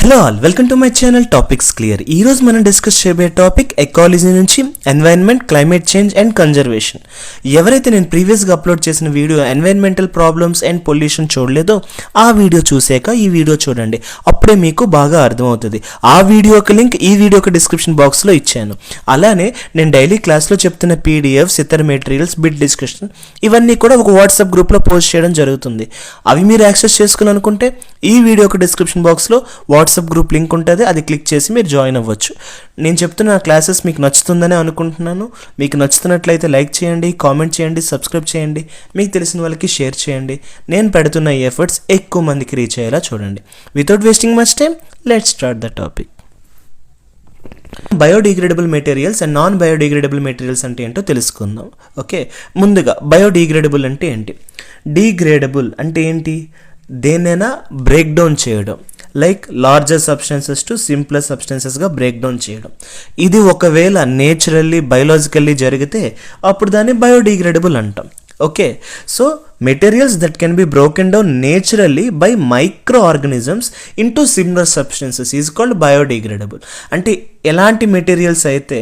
Hello all, welcome to my channel topics clear. ఈ రోజు మనం డిస్కస్ చేయబోయే టాపిక్ ఎకాలజీ నుంచి environment, climate change and conservation. ఎవరైతే నేను ప్రీవియస్గా అప్లోడ్ చేసిన video environmental problems and pollution చూడలేదో ఆ వీడియో చూసాక ఈ వీడియో చూడండి, అప్పుడే మీకు బాగా అర్థమవుతుంది. ఆ వీడియోకి లింక్ ఈ వీడియోకి డిస్క్రిప్షన్ బాక్స్లో ఇచ్చాను. అలానే నేను డైలీ క్లాస్లో చెప్తున్న పీడిఎఫ్స్, ఇతర మెటీరియల్స్, బిట్ డిస్కషన్ ఇవన్నీ కూడా ఒక వాట్సాప్ గ్రూప్లో పోస్ట్ చేయడం జరుగుతుంది. అవి మీరు యాక్సెస్ చేసుకోవాలనుకుంటే ఈ వీడియోకి డిస్క్రిప్షన్ బాక్స్లో వాట్సాప్ గ్రూప్ లింక్ ఉంటుంది, అది క్లిక్ చేసి మీరు జాయిన్ అవ్వచ్చు. నేను చెప్తున్న క్లాసెస్ మీకు నచ్చుతుందని అనుకుంటున్నాను. మీకు నచ్చుతున్నట్లయితే లైక్ చేయండి, కామెంట్ చేయండి, సబ్స్క్రైబ్ చేయండి, మీకు తెలిసిన వాళ్ళకి షేర్ చేయండి. నేను పెడుతున్న ఈ ఎఫర్ట్స్ ఎక్కువ మందికి రీచ్ అయ్యేలా చూడండి. Without wasting much time, let's start the topic. Biodegradable materials and non biodegradable materials అంటే ఏంటో తెలుసుకుందాం. ఓకే, ముందుగా బయోడిగ్రేడబుల్ అంటే ఏంటి? డిగ్రేడబుల్ అంటే ఏంటి? దేనైనా బ్రేక్ డౌన్ చేయడం, like larger substances to simpler సబ్స్టెన్సెస్గా బ్రేక్ డౌన్ చేయడం. ఇది ఒకవేళ నేచురల్లీ, బయోలాజికల్లీ జరిగితే అప్పుడు దాన్ని బయోడిగ్రేడబుల్ అంటాం. Okay, so materials that can be broken down naturally by micro organisms into similar substances is called biodegradable. అంటే ఎలాంటి మెటీరియల్స్ అయితే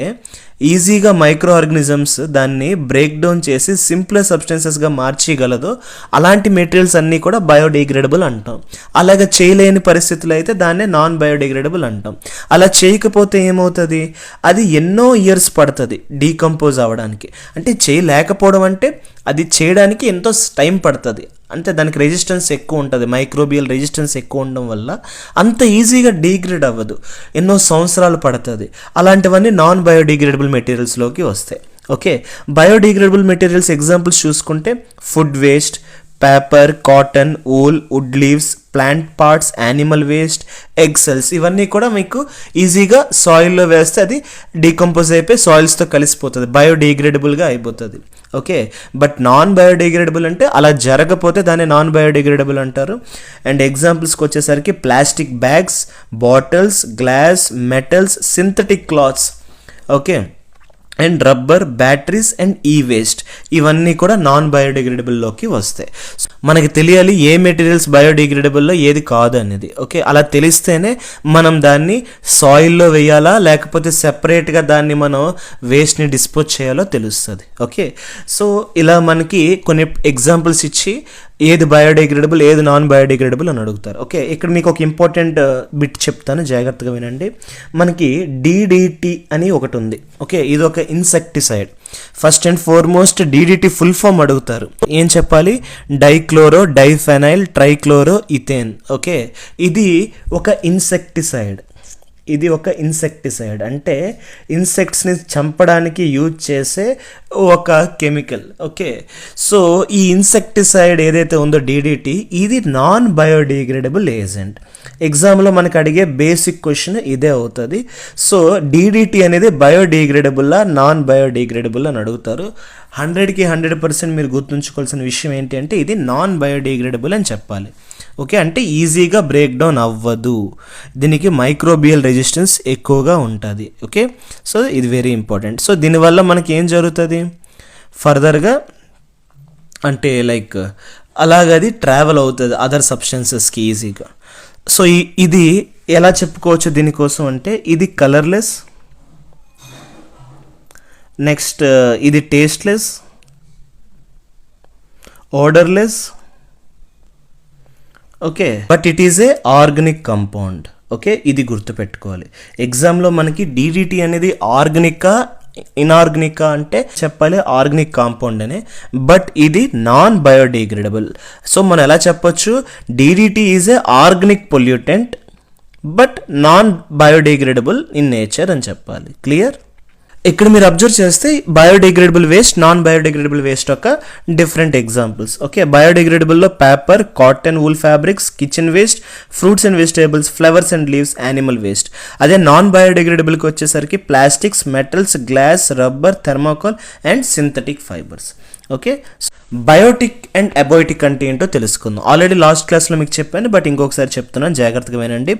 ఈజీగా మైక్రో ఆర్గానిజమ్స్ దాన్ని బ్రేక్ డౌన్ చేసి సింప్లర్ సబ్స్టెన్సెస్గా మార్చగలదో అలాంటి మెటీరియల్స్ అన్నీ కూడా బయోడిగ్రేడబుల్ అంటాం. అలాగే చేయలేని పరిస్థితులు అయితే దాన్నే నాన్ బయోడిగ్రేడబుల్ అంటాం. అలా చేయకపోతే ఏమవుతుంది? అది ఎన్నో ఇయర్స్ పడుతుంది డీకంపోజ్ అవ్వడానికి. అంటే చేయలేకపోవడం అంటే అది చేయడానికి ఎంతో టైం పడుతుంది, అంటే దానికి రెసిస్టెన్స్ ఎక్కువ ఉంటుంది, మైక్రోబియల్ రెసిస్టెన్స్ ఎక్కువ ఉండడం వల్ల అంత ఈజీగా డీగ్రేడ్ అవ్వదు, ఎన్నో సంవత్సరాలు పడుతుంది. అలాంటివన్నీ నాన్ బయోడిగ్రేడబుల్ మెటీరియల్స్లోకి వస్తాయి. ఓకే, బయోడిగ్రేడబుల్ మెటీరియల్స్ ఎగ్జాంపుల్స్ చూసుకుంటే food waste, paper, cotton, wool, wood leaves, plant parts, animal waste, egg shells, ఇవన్నీ కూడా మీకు ఈజీగా సాయిల్లో వేస్తే అది డీకంపోజ్ అయిపోయి సాయిల్స్తో కలిసిపోతుంది, బయోడిగ్రేడబుల్గా అయిపోతుంది. ఓకే, బట్ నాన్ బయోడిగ్రేడబుల్ అంటే అలా జరగకపోతే దాన్ని నాన్ బయోడిగ్రేడబుల్ అంటారు. అండ్ ఎగ్జాంపుల్స్కి వచ్చేసరికి plastic bags, bottles, glass, metals, synthetic clothes, okay, and rubber, batteries and ఈ వేస్ట్, ఇవన్నీ కూడా నాన్ బయోడిగ్రేడబుల్లోకి వస్తాయి. మనకి తెలియాలి ఏ మెటీరియల్స్ బయోడిగ్రేడబుల్లో ఏది కాదు అనేది. ఓకే, అలా తెలిస్తేనే మనం దాన్ని సాయిల్లో వేయాలా లేకపోతే సెపరేట్గా దాన్ని మనం వేస్ట్ని డిస్పోజ్ చేయాలో తెలుస్తుంది. ఓకే, సో ఇలా మనకి కొన్ని ఎగ్జాంపుల్స్ ఇచ్చి ఏది బయోడిగ్రేడబుల్ ఏది నాన్ బయోడిగ్రేడబుల్ అని అడుగుతారు. ఓకే, ఇక్కడ మీకు ఒక ఇంపార్టెంట్ బిట్ చెప్తాను, జాగ్రత్తగా వినండి. మనకి DDT అని ఒకటి ఉంది. ఓకే, ఇది ఒక insecticide. First and foremost DDT full form అడుగుతారు. ఏం చెప్పాలి? Dichloro diphenyl trichloro ethane. Okay, ఇది ఒక ఇన్సెక్టిసైడ్. ఇది ఒక ఇన్సెక్టిసైడ్ అంటే ఇన్సెక్ట్స్ని చంపడానికి యూజ్ చేసే ఒక కెమికల్. ఓకే, సో ఈ ఇన్సెక్టిసైడ్ ఏదైతే ఉందో DDT, ఇది నాన్ బయోడిగ్రేడబుల్ ఏజెంట్. ఎగ్జామ్లో మనకు అడిగే బేసిక్ క్వశ్చన్ ఇదే అవుతుంది. సో DDT అనేది బయోడిగ్రేడబుల్లా నాన్ బయోడిగ్రేడబుల్ అని అడుగుతారు. 100కి 100% మీరు గుర్తుంచుకోవాల్సిన విషయం ఏంటి అంటే ఇది నాన్ బయోడిగ్రేడబుల్ అని చెప్పాలి. ఓకే, అంటే ఈజీగా బ్రేక్ డౌన్ అవ్వదు, దీనికి మైక్రోబియల్ రెసిస్టెన్స్ ఎక్కువగా ఉంటుంది. ఓకే, సో ఇది వెరీ ఇంపార్టెంట్. సో దీనివల్ల మనకి ఏం జరుగుతుంది ఫర్దర్గా అంటే లైక్ అలాగది ట్రావెల్ అవుతుంది అదర్ సబ్స్టెన్సెస్కి ఈజీగా. సో ఇది ఎలా చెప్పుకోవచ్చు దీనికోసం అంటే ఇది కలర్లెస్, నెక్స్ట్ ఇది tasteless, odourless. Okay, but it is a organic compound. Okay, ఇది గుర్తుపెట్టుకోవాలి. ఎగ్జామ్లో మనకి DDT అనేది ఆర్గానికా ఇన్ఆర్గానికా అంటే చెప్పాలి ఆర్గానిక్ కాంపౌండ్ అనే, బట్ ఇది నాన్ బయోడిగ్రేడబుల్. సో మనం ఎలా చెప్పొచ్చు? DDT is a organic pollutant but non biodegradable in nature అని చెప్పాలి. క్లియర్? ఇక్కడ మీరు అబ్జర్వ్ చేస్తే biodegradable waste, non biodegradable waste యొక్క డిఫరెంట్ ఎగ్జాంపుల్స్. ఓకే, బయోడిగ్రేడబుల్లో paper, cotton, wool fabrics, kitchen waste, fruits and vegetables, flowers and leaves, animal waste. అదే non బయోడిగ్రేడబుల్కి వచ్చేసరికి plastics, metals, glass, rubber, thermocol and synthetic fibres. Okay, Biotique and abiotic అంటే ఏంటో తెలుసుకుందాం. Already last క్లాస్లో మీకు చెప్పాను, బట్ ఇంకొకసారి చెప్తున్నాను, జాగ్రత్తగా వినండి.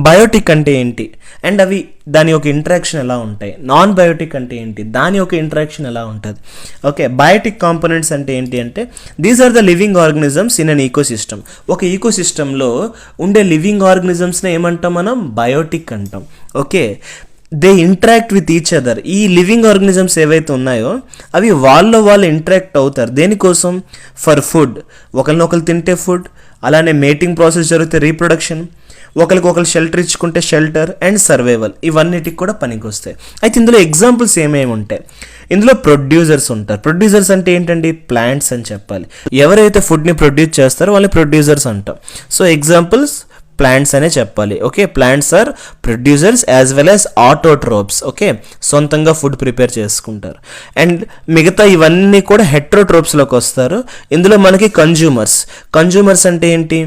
బయోటిక్ అంటే ఏంటి అండ్ అవి దాని యొక్క ఇంటరాక్షన్ ఎలా ఉంటాయి, నాన్ బయోటిక్ అంటే ఏంటి, దాని యొక్క ఇంటరాక్షన్ ఎలా ఉంటుంది. ఓకే, బయోటిక్ కాంపోనెంట్స్ అంటే ఏంటి అంటే these are the living organisms in an eco system. ఒక ఈకో సిస్టంలో ఉండే లివింగ్ ఆర్గనిజమ్స్ని ఏమంటాం మనం, బయోటిక్ అంటాం. Okay, they interact with each other. ఈ లివింగ్ ఆర్గనిజమ్స్ ఏవైతే ఉన్నాయో అవి వాళ్ళు ఇంటరాక్ట్ అవుతారు. దేనికోసం, ఫర్ ఫుడ్, ఒకరినొకరు తింటే ఫుడ్, అలానే మేటింగ్ ప్రాసెస్ జరిగితే రీప్రొడక్షన్, ఒకరికొకరు షెల్టర్ ఇచ్చుకుంటే షెల్టర్ అండ్ సర్వైవల్, ఇవన్నిటికి కూడా పనికి వస్తాయి. అయితే ఇందులో ఎగ్జాంపుల్స్ ఏమేమి ఉంటాయి, ఇందులో ప్రొడ్యూసర్స్ ఉంటారు. ప్రొడ్యూసర్స్ అంటే ఏంటండి, ప్లాంట్స్ అని చెప్పాలి. ఎవరైతే ఫుడ్ని ప్రొడ్యూస్ చేస్తారో వాళ్ళని ప్రొడ్యూసర్స్ అంటాం. సో ఎగ్జాంపుల్స్ ప్లాంట్స్ అనే చెప్పాలి. Okay, plants are producers as well as autotrophs. Okay, సొంతంగా ఫుడ్ ప్రిపేర్ చేసుకుంటారు. అండ్ మిగతా ఇవన్నీ కూడా హెట్రోట్రోప్స్లోకి వస్తారు. ఇందులో మనకి కన్జ్యూమర్స్ అంటే ఏంటి,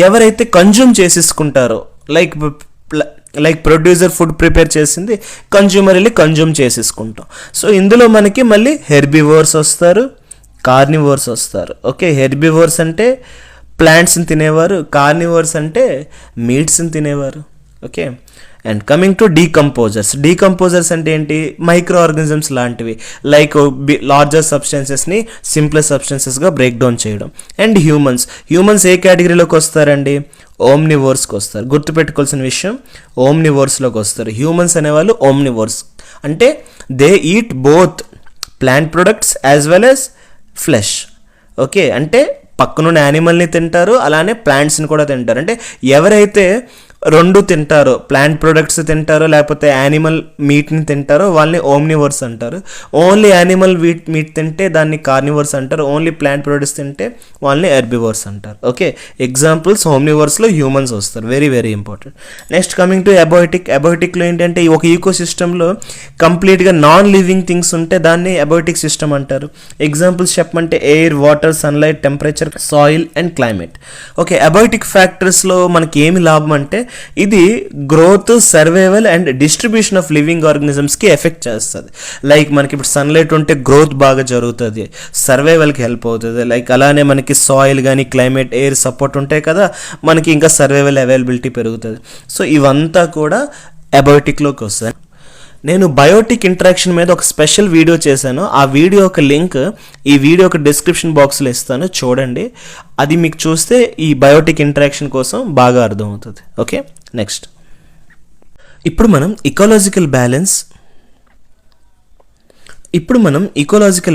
ఎవరైతే కన్జ్యూమ్ చేసేసుకుంటారో, లైక్ ప్రొడ్యూసర్ ఫుడ్ ప్రిపేర్ చేసింది, కన్జ్యూమర్ వెళ్ళి కన్జ్యూమ్ చేసేసుకుంటాం. సో ఇందులో మనకి మళ్ళీ హెర్బివోర్స్ వస్తారు, కార్నివోర్స్ వస్తారు. ఓకే, హెర్బివోర్స్ అంటే ప్లాంట్స్ని తినేవారు, కార్నివర్స్ అంటే మీట్స్ని తినేవారు. Okay, and coming to decomposers అంటే ఏంటి, మైక్రో ఆర్గనిజమ్స్ లాంటివి, లైక్ లార్జర్ సబ్స్టెన్సెస్ని సింప్లర్ సబ్స్టెన్సెస్గా బ్రేక్ డౌన్ చేయడం. అండ్ హ్యూమన్స్ ఏ కేటగిరీలోకి వస్తారండి, ఓమ్నివోర్స్కి వస్తారు. గుర్తుపెట్టుకోవాల్సిన విషయం, ఓమ్నివోర్స్లోకి వస్తారు. హ్యూమన్స్ అనేవాళ్ళు ఓమ్నివోర్స్ అంటే they eat both plant products as well as flesh. Okay, అంటే పక్కనున్న యానిమల్ని తింటారు, అలానే ప్లాంట్స్ని కూడా తింటారు. అంటే ఎవరైతే రెండు తింటారో, ప్లాంట్ ప్రొడక్ట్స్ తింటారో లేకపోతే యానిమల్ మీట్ని తింటారో వాళ్ళని ఓమ్నివర్స్ అంటారు. ఓన్లీ యానిమల్ మీట్ తింటే దాన్ని కార్నివర్స్ అంటారు. ఓన్లీ ప్లాంట్ ప్రొడక్ట్స్ తింటే వాళ్ళని హెర్బివర్స్ అంటారు. ఓకే, ఎగ్జాంపుల్స్ ఓమ్నివర్స్లో హ్యూమన్స్ వస్తారు. Very very important. Next coming to అబయోటిక్లో ఏంటంటే ఒక ఈకో సిస్టంలో కంప్లీట్గా నాన్ లివింగ్ థింగ్స్ ఉంటే దాన్ని అబయోటిక్ సిస్టమ్ అంటారు. ఎగ్జాంపుల్స్ చెప్పమంటే air, water, sunlight, temperature, soil and climate. Okay, abiotic ఫ్యాక్టర్స్లో మనకి ఏమి లాభం అంటే ఇది growth, survival and distribution of living ఆర్గనిజమ్స్కి ఎఫెక్ట్ చేస్తుంది. లైక్ మనకి ఇప్పుడు సన్లైట్ ఉంటే గ్రోత్ బాగా జరుగుతుంది, సర్వైవల్కి హెల్ప్ అవుతుంది. లైక్ అలానే మనకి సాయిల్ కానీ క్లైమేట్, ఎయిర్ సపోర్ట్ ఉంటాయి కదా, మనకి ఇంకా సర్వైవల్ అవైలబిలిటీ పెరుగుతుంది. సో ఇవంతా కూడా అబయోటిక్లోకి వస్తాయి. నేను బయోటిక్ ఇంటరాక్షన్ మీద ఒక స్పెషల్ వీడియో చేశాను. ఆ వీడియో యొక్క లింక్ ఈ వీడియో యొక్క డిస్క్రిప్షన్ బాక్స్లో ఇస్తాను, చూడండి. అది మీకు చూస్తే ఈ బయోటిక్ ఇంటరాక్షన్ కోసం బాగా అర్థమవుతుంది. ఓకే, నెక్స్ట్ ఇప్పుడు మనం ecological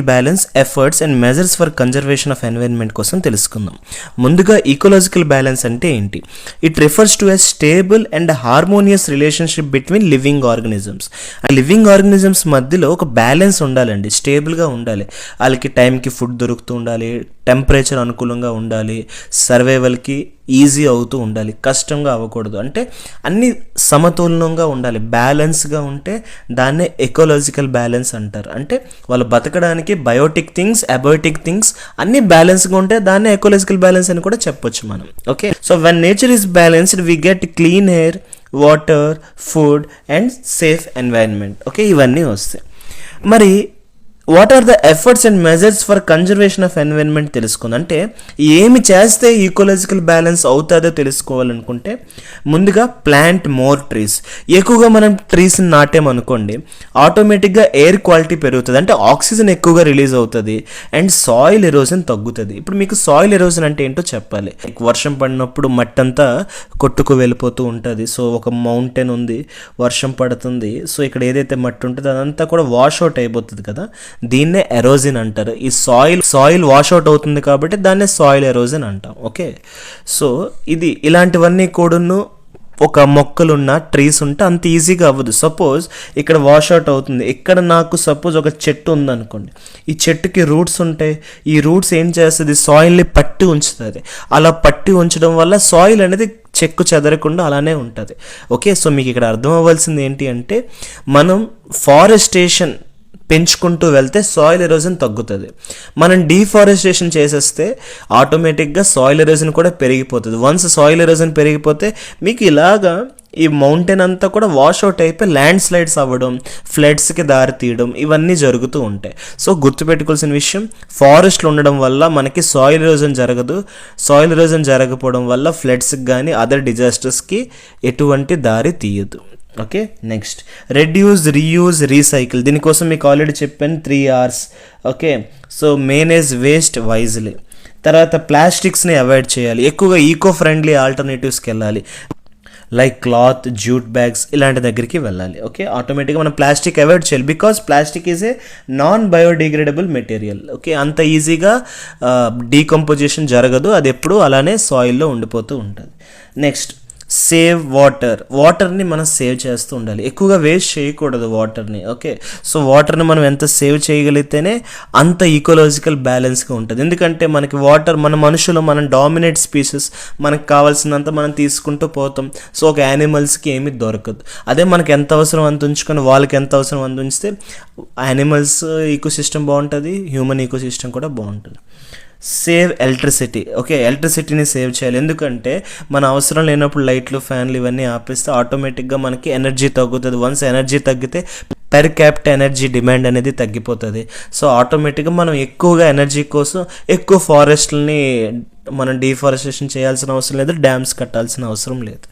balance efforts and measures for conservation of environment కోసం తెలుసుకుందాం. ముందుగా ఈకోలాజికల్ బ్యాలెన్స్ అంటే ఏంటి, it refers to a stable and harmonious relationship between living organisms. ఆ లివింగ్ ఆర్గనిజమ్స్ మధ్యలో ఒక బ్యాలెన్స్ ఉండాలండి, స్టేబుల్గా ఉండాలి. వాళ్ళకి టైంకి ఫుడ్ దొరుకుతూ ఉండాలి, టెంపరేచర్ అనుకూలంగా ఉండాలి, సర్వైవల్కి ఈజీ అవుతూ ఉండాలి, కష్టంగా అవ్వకూడదు. అంటే అన్ని సమతుల్యంగా ఉండాలి, బ్యాలెన్స్గా ఉంటే దాన్నే ఎకోలాజికల్ బ్యాలెన్స్ అంటారు. అంటే వాళ్ళు బతకడానికి బయోటిక్ థింగ్స్, అబయోటిక్ థింగ్స్ అన్ని బ్యాలెన్స్గా ఉంటే దాన్నే ఎకోలాజికల్ బ్యాలెన్స్ అని కూడా చెప్పొచ్చు మనం. Okay, so when nature is balanced we get clean air, water, food and safe environment. Okay, ఇవన్నీ వస్తాయి. మరి what are the efforts and measures for conservation of environment తెలుసుకుంది. అంటే ఏమి చేస్తే ఈకోలాజికల్ బ్యాలెన్స్ అవుతుందో తెలుసుకోవాలనుకుంటే ముందుగా ప్లాంట్ మోర్ ట్రీస్. ఎక్కువగా మనం ట్రీస్ని నాటామనుకోండి, ఆటోమేటిక్గా ఎయిర్ క్వాలిటీ పెరుగుతుంది, అంటే ఆక్సిజన్ ఎక్కువగా రిలీజ్ అవుతుంది అండ్ సాయిల్ ఎరోజన్ తగ్గుతుంది. ఇప్పుడు మీకు సాయిల్ ఎరోజన్ అంటే ఏంటో చెప్పాలి. వర్షం పడినప్పుడు మట్టి అంతా కొట్టుకు వెళ్ళిపోతూ ఉంటుంది. సో ఒక మౌంటైన్ ఉంది, వర్షం పడుతుంది, సో ఇక్కడ ఏదైతే మట్టి ఉంటుందో అదంతా కూడా వాష్ అవుట్ అయిపోతుంది కదా, దీన్నే ఎరోజన్ అంటారు. ఈ సాయిల్ వాష్ అవుట్ అవుతుంది కాబట్టి దాన్నే సాయిల్ ఎరోజన్ అంటాం. ఓకే, సో ఇలాంటివన్నీ కూడాను ఒక మొక్కలున్న ట్రీస్ ఉంటే అంత ఈజీగా అవ్వదు. సపోజ్ ఇక్కడ వాష్ అవుట్ అవుతుంది, ఇక్కడ నాకు సపోజ్ ఒక చెట్టు ఉందనుకోండి, ఈ చెట్టుకి రూట్స్ ఉంటాయి, ఈ రూట్స్ ఏం చేస్తుంది, సాయిల్ని పట్టి ఉంచుతుంది. అలా పట్టి ఉంచడం వల్ల సాయిల్ అనేది చెక్కు చెదరకుండా అలానే ఉంటుంది. ఓకే, సో మీకు ఇక్కడ అర్థం అవ్వాల్సింది ఏంటి అంటే మనం ఫారెస్టేషన్ పెంచుకుంటూ వెళ్తే సాయిల్ ఎరోజన్ తగ్గుతుంది. మనం డీఫారెస్టేషన్ చేసేస్తే ఆటోమేటిక్గా సాయిల్ ఎరోజన్ కూడా పెరిగిపోతుంది. వన్స్ సాయిల్ ఎరోజన్ పెరిగిపోతే మీకు ఇలాగా ఈ మౌంటైన్ అంతా కూడా వాష్ అవుట్ అయిపోయి ల్యాండ్ స్లైడ్స్ అవ్వడం, ఫ్లడ్స్కి దారి తీయడం ఇవన్నీ జరుగుతూ ఉంటాయి. సో గుర్తుపెట్టుకోవాల్సిన విషయం, ఫారెస్ట్లు ఉండడం వల్ల మనకి సాయిల్ ఎరోజన్ జరగదు. సాయిల్ ఎరోజన్ జరగకపోవడం వల్ల ఫ్లడ్స్కి కానీ అదర్ డిజాస్టర్స్కి ఎటువంటి దారి తీయదు. Okay, next reduce, reuse, recycle. దీనికోసం మీకు ఆల్రెడీ చెప్పాను 3 R's. Okay, so manage waste wisely. తర్వాత ప్లాస్టిక్స్ని అవాయిడ్ చేయాలి, ఎక్కువగా ఈకో ఫ్రెండ్లీ ఆల్టర్నేటివ్స్కి వెళ్ళాలి, లైక్ క్లాత్, జూట్ బ్యాగ్స్ ఇలాంటి దగ్గరికి వెళ్ళాలి. ఓకే, ఆటోమేటిక్గా మనం ప్లాస్టిక్ అవాయిడ్ చేయాలి, because plastic is a non biodegradable material. Okay, అంత ఈజీగా డీకంపోజిషన్ జరగదు, అది ఎప్పుడు అలానే సాయిల్లో ఉండిపోతూ ఉంటుంది. Next save water. వాటర్ని మనం సేవ్ చేస్తూ ఉండాలి, ఎక్కువగా వేస్ట్ చేయకూడదు వాటర్ని. ఓకే, సో వాటర్ని మనం ఎంత సేవ్ చేయగలిగితేనే అంత ఈకోలాజికల్ బ్యాలెన్స్గా ఉంటుంది. ఎందుకంటే మనకి వాటర్, మన మనుషులు, మనం డామినేట్ స్పీసెస్, మనకు కావాల్సినంత మనం తీసుకుంటూ పోతాం. సో ఒక యానిమల్స్కి ఏమీ దొరకదు. అదే మనకి ఎంత అవసరం అంత ఉంచుకొని వాళ్ళకి ఎంత అవసరం అంత ఉంచితే యానిమల్స్ ఈకోసిస్టమ్ బాగుంటుంది, హ్యూమన్ ఈకోసిస్టమ్ కూడా బాగుంటుంది. Save electricity. ఓకే, ఎలక్ట్రిసిటీని సేవ్ చేయాలి, ఎందుకంటే మన అవసరం లేనప్పుడు లైట్లు, ఫ్యాన్లు ఇవన్నీ ఆపేస్తే ఆటోమేటిక్గా మనకి ఎనర్జీ తగ్గుతుంది. వన్స్ ఎనర్జీ తగ్గితే పెర్ క్యాపిటల్ ఎనర్జీ డిమాండ్ అనేది తగ్గిపోతుంది. సో ఆటోమేటిక్గా మనం ఎక్కువగా ఎనర్జీ కోసం ఎక్కువ ఫారెస్ట్లని మనం డీఫారెస్టేషన్ చేయాల్సిన అవసరం లేదు, డ్యామ్స్ కట్టాల్సిన అవసరం లేదు.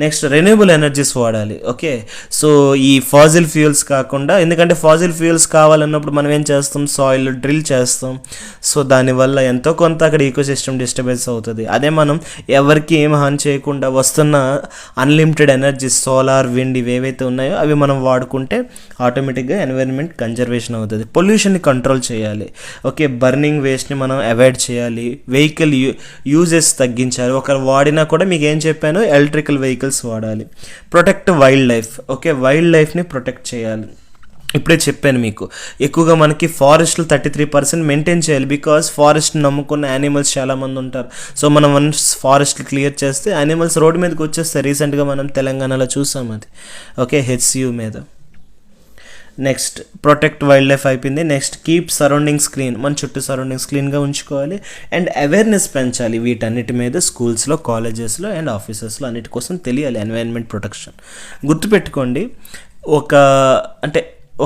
నెక్స్ట్ రెన్యూబుల్ ఎనర్జీస్ వాడాలి. ఓకే, సో ఈ ఫాజిల్ ఫ్యూయల్స్ కాకుండా, ఎందుకంటే ఫాజిల్ ఫ్యూయల్స్ కావాలన్నప్పుడు మనం ఏం చేస్తాం, సాయిల్ డ్రిల్ చేస్తాం. సో దానివల్ల ఎంతో కొంత అక్కడ ఈకోసిస్టమ్ డిస్టర్బెన్స్ అవుతుంది. అదే మనం ఎవరికి ఏం హాని చేయకుండా వస్తున్న అన్లిమిటెడ్ ఎనర్జీస్, సోలార్, విండ్ ఇవేవైతే ఉన్నాయో అవి మనం వాడుకుంటే ఆటోమేటిక్గా ఎన్విరాన్మెంట్ కన్జర్వేషన్ అవుతుంది. పొల్యూషన్ని కంట్రోల్ చేయాలి. ఓకే, బర్నింగ్ వేస్ట్ని మనం అవాయిడ్ చేయాలి, వెహికల్ యూజెస్ తగ్గించాలి. ఒకరు వాడినా కూడా మీకు ఏం చెప్పాను, ఎలక్ట్రికల్ వెహికల్స్ వాడాలి. Protect wild life. Okay, wild లైఫ్ని ప్రొటెక్ట్ చేయాలి. ఇప్పుడే చెప్పాను మీకు, ఎక్కువగా మనకి ఫారెస్ట్లు 33% మెయింటైన్ చేయాలి, బికాస్ ఫారెస్ట్ నమ్ముకున్న యానిమల్స్ చాలామంది ఉంటారు. సో మనం వన్స్ ఫారెస్ట్ క్లియర్ చేస్తే యానిమల్స్ రోడ్డు మీదకి వచ్చేస్తాయి. రీసెంట్గా మనం తెలంగాణలో చూసాం అది. ఓకే, HCU మీద. నెక్స్ట్ ప్రొటెక్ట్ వైల్డ్ లైఫ్ అయిపోయింది. Next keep surroundings clean. మన చుట్టూ సరౌండింగ్స్ క్లీన్గా ఉంచుకోవాలి. అండ్ అవేర్నెస్ పెంచాలి వీటన్నిటి మీద, స్కూల్స్లో, కాలేజెస్లో అండ్ ఆఫీసెస్లో అన్నిటి కోసం తెలియాలి ఎన్వైరన్మెంట్ ప్రొటెక్షన్. గుర్తుపెట్టుకోండి,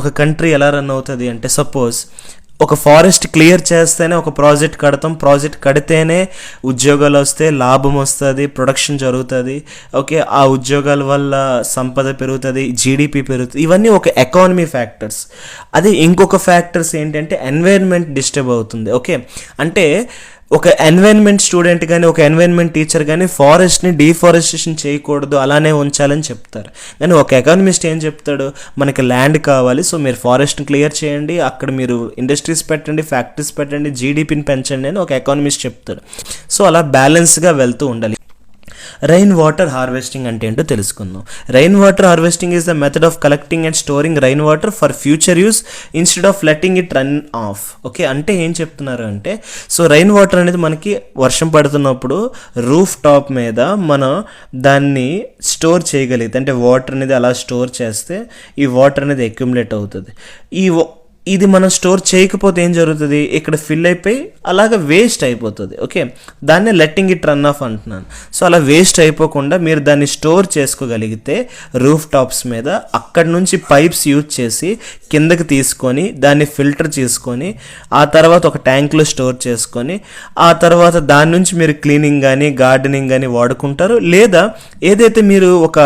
ఒక కంట్రీ ఎలా రన్ అవుతుంది అంటే, సపోజ్ ఒక ఫారెస్ట్ క్లియర్ చేస్తేనే ఒక ప్రాజెక్ట్ కడతాం, ప్రాజెక్ట్ కడితేనే ఉద్యోగాలు వస్తే లాభం వస్తుంది, ప్రొడక్షన్ జరుగుతుంది. ఓకే, ఆ ఉద్యోగాల వల్ల సంపద పెరుగుతుంది, జీడిపి పెరుగుతుంది. ఇవన్నీ ఒక ఎకానమీ ఫ్యాక్టర్స్. అదే ఇంకొక ఫ్యాక్టర్స్ ఏంటంటే ఎన్వైరన్మెంట్ డిస్టర్బ్ అవుతుంది. ఓకే, అంటే ఒక ఎన్వైరన్మెంట్ స్టూడెంట్ కానీ ఒక ఎన్వైరన్మెంట్ టీచర్ కానీ ఫారెస్ట్ని డీఫారెస్టేషన్ చేయకూడదు, అలానే ఉంచాలని చెప్తారు. కానీ ఒక ఎకానమిస్ట్ ఏం చెప్తాడు, మనకి ల్యాండ్ కావాలి, సో మీరు ఫారెస్ట్ని క్లియర్ చేయండి, అక్కడ మీరు ఇండస్ట్రీస్ పెట్టండి, ఫ్యాక్టరీస్ పెట్టండి, జీడిపిని పెంచండి అని ఒక ఎకానమిస్ట్ చెప్తాడు. సో అలా బ్యాలెన్స్గా వెళ్తూ ఉండాలి. రెయిన్ వాటర్ హార్వెస్టింగ్ అంటే ఏంటో తెలుసుకుందాం. Rain water harvesting is the method of collecting and storing rain water for future use instead of letting it run of. Okay, అంటే ఏం చెప్తున్నారు అంటే, సో రెయిన్ వాటర్ అనేది మనకి వర్షం పడుతున్నప్పుడు రూఫ్ టాప్ మీద మనం దాన్ని స్టోర్ చేయగలిగితే, అంటే వాటర్ అనేది అలా స్టోర్ చేస్తే ఈ వాటర్ అనేది అక్యుములేట్ అవుతుంది. ఇది మనం స్టోర్ చేయకపోతే ఏం జరుగుతుంది, ఇక్కడ ఫిల్ అయిపోయి అలాగ వేస్ట్ అయిపోతుంది. ఓకే, దాన్నే లెట్టింగ్ ఇట్ రన్ ఆఫ్ అంటున్నాను. సో అలా వేస్ట్ అయిపోకుండా మీరు దాన్ని స్టోర్ చేసుకోగలిగితే రూఫ్ టాప్స్ మీద, అక్కడ నుంచి పైప్స్ యూజ్ చేసి కిందకి తీసుకొని దాన్ని ఫిల్టర్ చేసుకొని ఆ తర్వాత ఒక ట్యాంక్లో స్టోర్ చేసుకొని ఆ తర్వాత దాని నుంచి మీరు క్లీనింగ్ కానీ గార్డెనింగ్ కానీ వాడుకుంటారు. లేదా ఏదైతే మీరు ఒక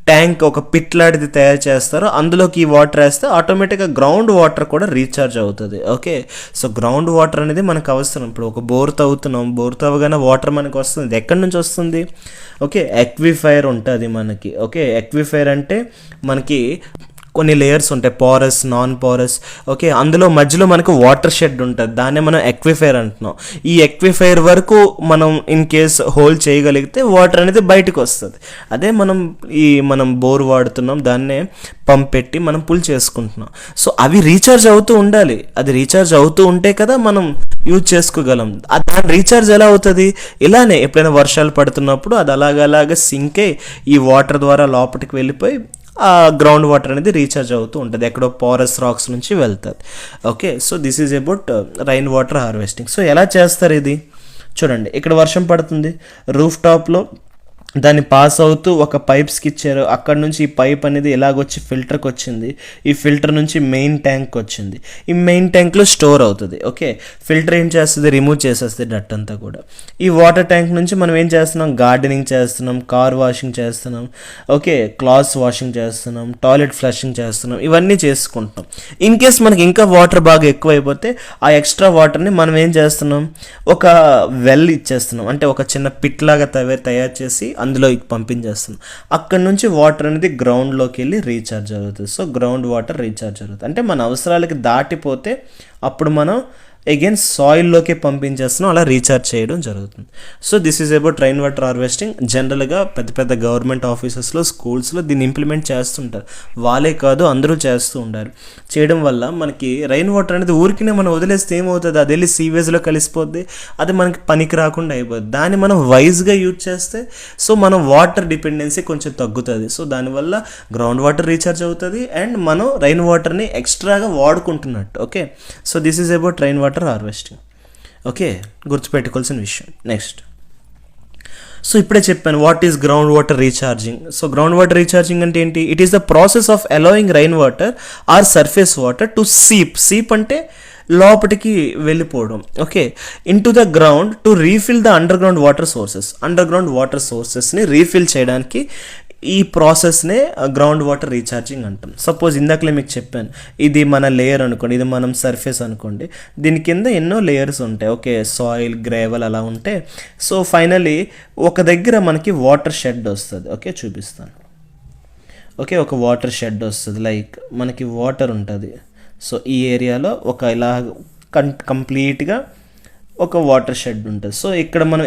ట్యాంక్, ఒక పిట్ లాంటిది తయారు చేస్తారో అందులోకి ఈ వాటర్ వేస్తే ఆటోమేటిక్గా గ్రౌండ్ వాటర్ కూడా రీఛార్జ్ అవుతుంది. ఓకే, సో గ్రౌండ్ వాటర్ అనేది మనకు అవసరం. ఇప్పుడు ఒక బోర్ తవ్వుతున్నాం, బోర్ తవ్వగానే వాటర్ మనకు వస్తుంది, ఎక్కడి నుంచి వస్తుంది, ఓకే, ఎక్విఫైర్ ఉంటుంది మనకి. ఓకే, ఎక్విఫైర్ అంటే మనకి కొన్ని లేయర్స్ ఉంటాయి, పోరస్, నాన్ పోరస్. ఓకే, అందులో మధ్యలో మనకు వాటర్ షెడ్ ఉంటుంది, దాన్నే మనం ఎక్విఫైర్ అంటున్నాం. ఈ ఎక్విఫైర్ వరకు మనం ఇన్ కేస్ హోల్డ్ చేయగలిగితే వాటర్ అనేది బయటకు వస్తుంది. అదే మనం బోర్ వాడుతున్నాం, దాన్నే పంప్ పెట్టి మనం పుల్ చేసుకుంటున్నాం. సో అవి రీఛార్జ్ అవుతూ ఉండాలి, అది రీఛార్జ్ అవుతూ ఉంటే కదా మనం యూజ్ చేసుకోగలం. దాని రీఛార్జ్ ఎలా అవుతుంది, ఇలానే ఎప్పుడైనా వర్షాలు పడుతున్నప్పుడు అది అలాగ సింక్ అయ్యి ఈ వాటర్ ద్వారా లోపలికి వెళ్ళిపోయి ఆ గ్రౌండ్ వాటర్ అనేది రీఛార్జ్ అవుతూ ఉంటుంది, ఎక్కడో పోరస్ రాక్స్ నుంచి వెళ్తుంది. Okay, so this is about rain water harvesting. So ఎలా చేస్తారు ఇది చూడండి, ఇక్కడ వర్షం పడుతుంది, రూఫ్ టాప్లో దాన్ని పాస్ అవుతూ ఒక పైప్స్కి ఇచ్చారు. అక్కడ నుంచి ఈ పైప్ అనేది ఎలాగొచ్చి ఫిల్టర్కి వచ్చింది. ఈ ఫిల్టర్ నుంచి మెయిన్ ట్యాంక్ వచ్చింది. ఈ మెయిన్ ట్యాంక్లో స్టోర్ అవుతుంది. ఓకే, ఫిల్టర్ ఏం చేస్తుంది, రిమూవ్ చేసేస్తుంది డట్ అంతా కూడా. ఈ వాటర్ ట్యాంక్ నుంచి మనం ఏం చేస్తున్నాం, గార్డెనింగ్ చేస్తున్నాం, కార్ వాషింగ్ చేస్తున్నాం, ఓకే, క్లాత్స్ వాషింగ్ చేస్తున్నాం, టాయిలెట్ ఫ్లషింగ్ చేస్తున్నాం, ఇవన్నీ చేసుకుంటున్నాం. ఇన్ కేస్ మనకి ఇంకా వాటర్ బాగా ఎక్కువైపోతే ఆ ఎక్స్ట్రా వాటర్ని మనం ఏం చేస్తున్నాం, ఒక వెల్ ఇచ్చేస్తున్నాం, అంటే ఒక చిన్న పిట్ లాగా తయారు చేసి అందులో పంపించేస్తున్నాం. అక్కడ నుంచి వాటర్ అనేది గ్రౌండ్లోకి వెళ్ళి రీఛార్జ్ అవుతుంది. సో గ్రౌండ్ వాటర్ రీఛార్జ్ అవుతుంది. అంటే మన అవసరాలకి దాటిపోతే అప్పుడు మనం అగైన్ సాయిల్లోకి పంపించేస్తున్నాం, అలా రీఛార్జ్ చేయడం జరుగుతుంది. So this is about rain water harvesting. జనరల్గా పెద్ద పెద్ద గవర్నమెంట్ ఆఫీసెస్లో, స్కూల్స్లో దీన్ని ఇంప్లిమెంట్ చేస్తుంటారు. వాళ్ళే కాదు, అందరూ చేస్తూ ఉంటారు. చేయడం వల్ల మనకి రైన్ వాటర్ అనేది ఊరికినే మనం వదిలేస్తే ఏమవుతుంది, అది వెళ్ళి సీవేజ్లో కలిసిపోద్ది, అది మనకి పనికి రాకుండా అయిపోద్ది. దాన్ని మనం వైజ్గా యూజ్ చేస్తే సో మనం వాటర్ డిపెండెన్సీ కొంచెం తగ్గుతుంది. సో దానివల్ల గ్రౌండ్ వాటర్ రీఛార్జ్ అవుతుంది అండ్ మనం రైన్ వాటర్ని ఎక్స్ట్రాగా వాడుకుంటున్నట్టు. Okay, so this is about rain water harvesting. Okay, గుర్తుపెట్టుకోవాల్సిన విషయం. నెక్స్ట్, సో ఇప్పుడే చెప్పాను what is ground water recharging. So ground water recharging అంటే ఏంటి, it is the process of allowing rain water or surface water to seep అంటే లోపటికి వెళ్ళిపోవడం, okay, into the ground to refill the under ground water సోర్సెస్ని refill చేయడానికి ఈ ప్రాసెస్నే ground water recharging అంటాం. Suppose ఇందాకలే మీకు చెప్పాను, ఇది మన లేయర్ అనుకోండి, ఇది మనం సర్ఫేస్ అనుకోండి, దీని కింద ఎన్నో లేయర్స్ ఉంటాయి. ఓకే, సాయిల్, గ్రేవల్ అలా ఉంటాయి. సో ఫైనలీ ఒక దగ్గర మనకి వాటర్ షెడ్ వస్తుంది. ఓకే, చూపిస్తాను. ఓకే, ఒక వాటర్ షెడ్ వస్తుంది. లైక్ మనకి వాటర్ ఉంటుంది. సో ఈ ఏరియాలో ఒక ఇలా కంప్లీట్గా ఒక వాటర్ షెడ్ ఉంటుంది. సో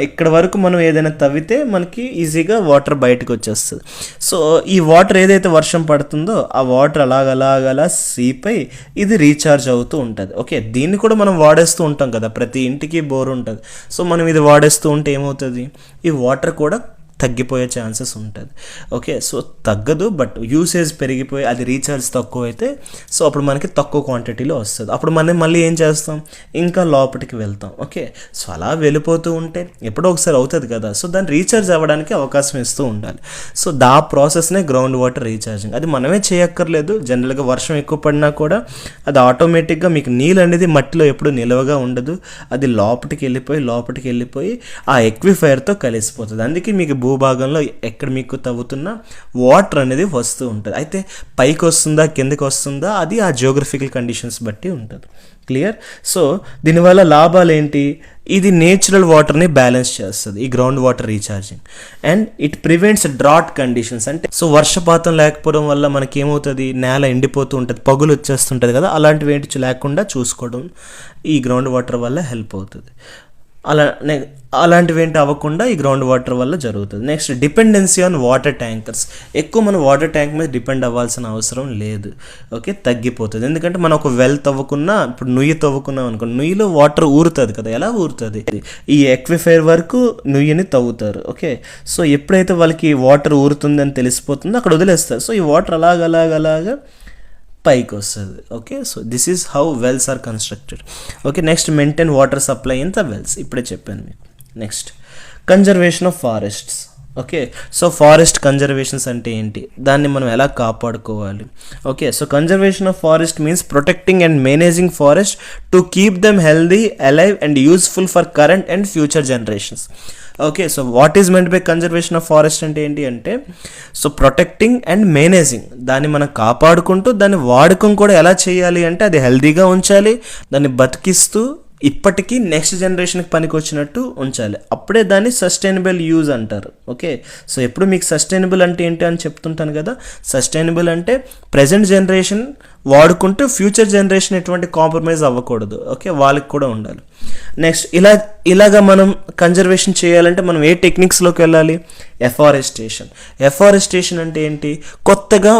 ఇక్కడ వరకు మనం ఏదైనా తవ్వితే మనకి ఈజీగా వాటర్ బయటకు వచ్చేస్తుంది. సో ఈ వాటర్ ఏదైతే వర్షం పడుతుందో ఆ వాటర్ అలాగలా సీప్ అయి ఇది రీఛార్జ్ అవుతూ ఉంటుంది. ఓకే, దీన్ని కూడా మనం వాడేస్తూ ఉంటాం కదా, ప్రతి ఇంటికి బోర్ ఉంటుంది. సో మనం ఇది వాడేస్తూ ఉంటే ఏమవుతుంది, ఈ వాటర్ కూడా తగ్గిపోయే ఛాన్సెస్ ఉంటుంది. ఓకే, సో తగ్గదు, బట్ యూసేజ్ పెరిగిపోయి అది రీఛార్జ్ తక్కువ అయితే సో అప్పుడు మనకి తక్కువ క్వాంటిటీలో వస్తుంది. అప్పుడు మనం మళ్ళీ ఏం చేస్తాం, ఇంకా లోపలికి వెళ్తాం. ఓకే, సో అలా వెళ్ళిపోతూ ఉంటే ఎప్పుడో ఒకసారి అవుతుంది కదా, సో దాన్ని రీఛార్జ్ అవ్వడానికి అవకాశం ఇస్తూ ఉండాలి. సో దా ప్రాసెస్నే గ్రౌండ్ వాటర్ రీఛార్జింగ్. అది మనమే చేయక్కర్లేదు. జనరల్గా వర్షం ఎక్కువ పడినా కూడా అది ఆటోమేటిక్గా మీకు నీళ్ళు అనేది మట్టిలో ఎప్పుడు నిలవగా ఉండదు, అది లోపలికి వెళ్ళిపోయి ఆ ఎక్విఫైర్తో కలిసిపోతుంది. అందుకే మీకు భూభాగంలో ఎక్కడ మీకు తవ్వుతున్న వాటర్ అనేది వస్తూ ఉంటుంది. అయితే పైకి వస్తుందా కిందకి వస్తుందా అది ఆ జియోగ్రఫికల్ కండిషన్స్ బట్టి ఉంటుంది. క్లియర్? సో దీనివల్ల లాభాలు ఏంటి, ఇది నేచురల్ వాటర్ని బ్యాలెన్స్ చేస్తుంది ఈ ground water recharging. And it prevents drought conditions. అంటే సో వర్షపాతం లేకపోవడం వల్ల మనకి ఏమవుతుంది, నేల ఎండిపోతూ ఉంటుంది, పగులు వచ్చేస్తుంటుంది కదా, అలాంటివి ఏంటి లేకుండా చూసుకోవడం ఈ గ్రౌండ్ వాటర్ వల్ల హెల్ప్ అవుతుంది. అలాంటివి ఏంటి అవ్వకుండా ఈ గ్రౌండ్ వాటర్ వల్ల జరుగుతుంది. Next, dependency on water tankers. ఎక్కువ మనం వాటర్ ట్యాంక్ మీద డిపెండ్ అవ్వాల్సిన అవసరం లేదు. ఓకే, తగ్గిపోతుంది. ఎందుకంటే మనం ఒక వెల్ తవ్వుకున్నా, ఇప్పుడు నుయ్యి తవ్వుకున్నాం అనుకో, నుయ్యిలో వాటర్ ఊరుతుంది కదా, ఎలా ఊరుతుంది, ఈ ఎక్విఫైర్ వరకు నుయ్యిని తవ్వుతారు. ఓకే, సో ఎప్పుడైతే వాళ్ళకి వాటర్ ఊరుతుందని తెలిసిపోతుందో అక్కడ వదిలేస్తారు. సో ఈ వాటర్ అలాగా పైకి వస్తుంది. Okay, so this is how wells are constructed. Okay, next, maintain water supply in the wells. ఇప్పుడే చెప్పాను మీకు. Next, conservation of forests. Okay, so forest conservations అంటే ఏంటి, దాన్ని మనం ఎలా కాపాడుకోవాలి. Okay, so conservation of forest means protecting and managing forest to keep them healthy, alive and useful for current and future generations. Okay, so what is meant by conservation of forest అంటే ఏంటి అంటే, so protecting and managing, దాన్ని మనం కాపాడుకుంటూ దాన్ని వాడకం కూడా ఎలా చేయాలి అంటే అది హెల్దీగా ఉంచాలి, దాన్ని బతికిస్తూ ఇప్పటికీ నెక్స్ట్ జనరేషన్కి పనికి వచ్చినట్టు ఉంచాలి. అప్పుడే దాన్ని సస్టైనబుల్ యూజ్ అంటారు. ఓకే, సో ఎప్పుడు మీకు సస్టైనబుల్ అంటే ఏంటి అని చెప్తుంటాను కదా, సస్టైనబుల్ అంటే ప్రజెంట్ జనరేషన్ వాడుకుంటూ ఫ్యూచర్ జనరేషన్ ఎటువంటి కాంప్రమైజ్ అవ్వకూడదు. ఓకే, వాళ్ళకి కూడా ఉండాలి. నెక్స్ట్, ఇలాగా మనం కన్జర్వేషన్ చేయాలంటే మనం ఏ టెక్నిక్స్లోకి వెళ్ళాలి, ఎఫారెస్టేషన్ అంటే ఏంటి, కొత్తగా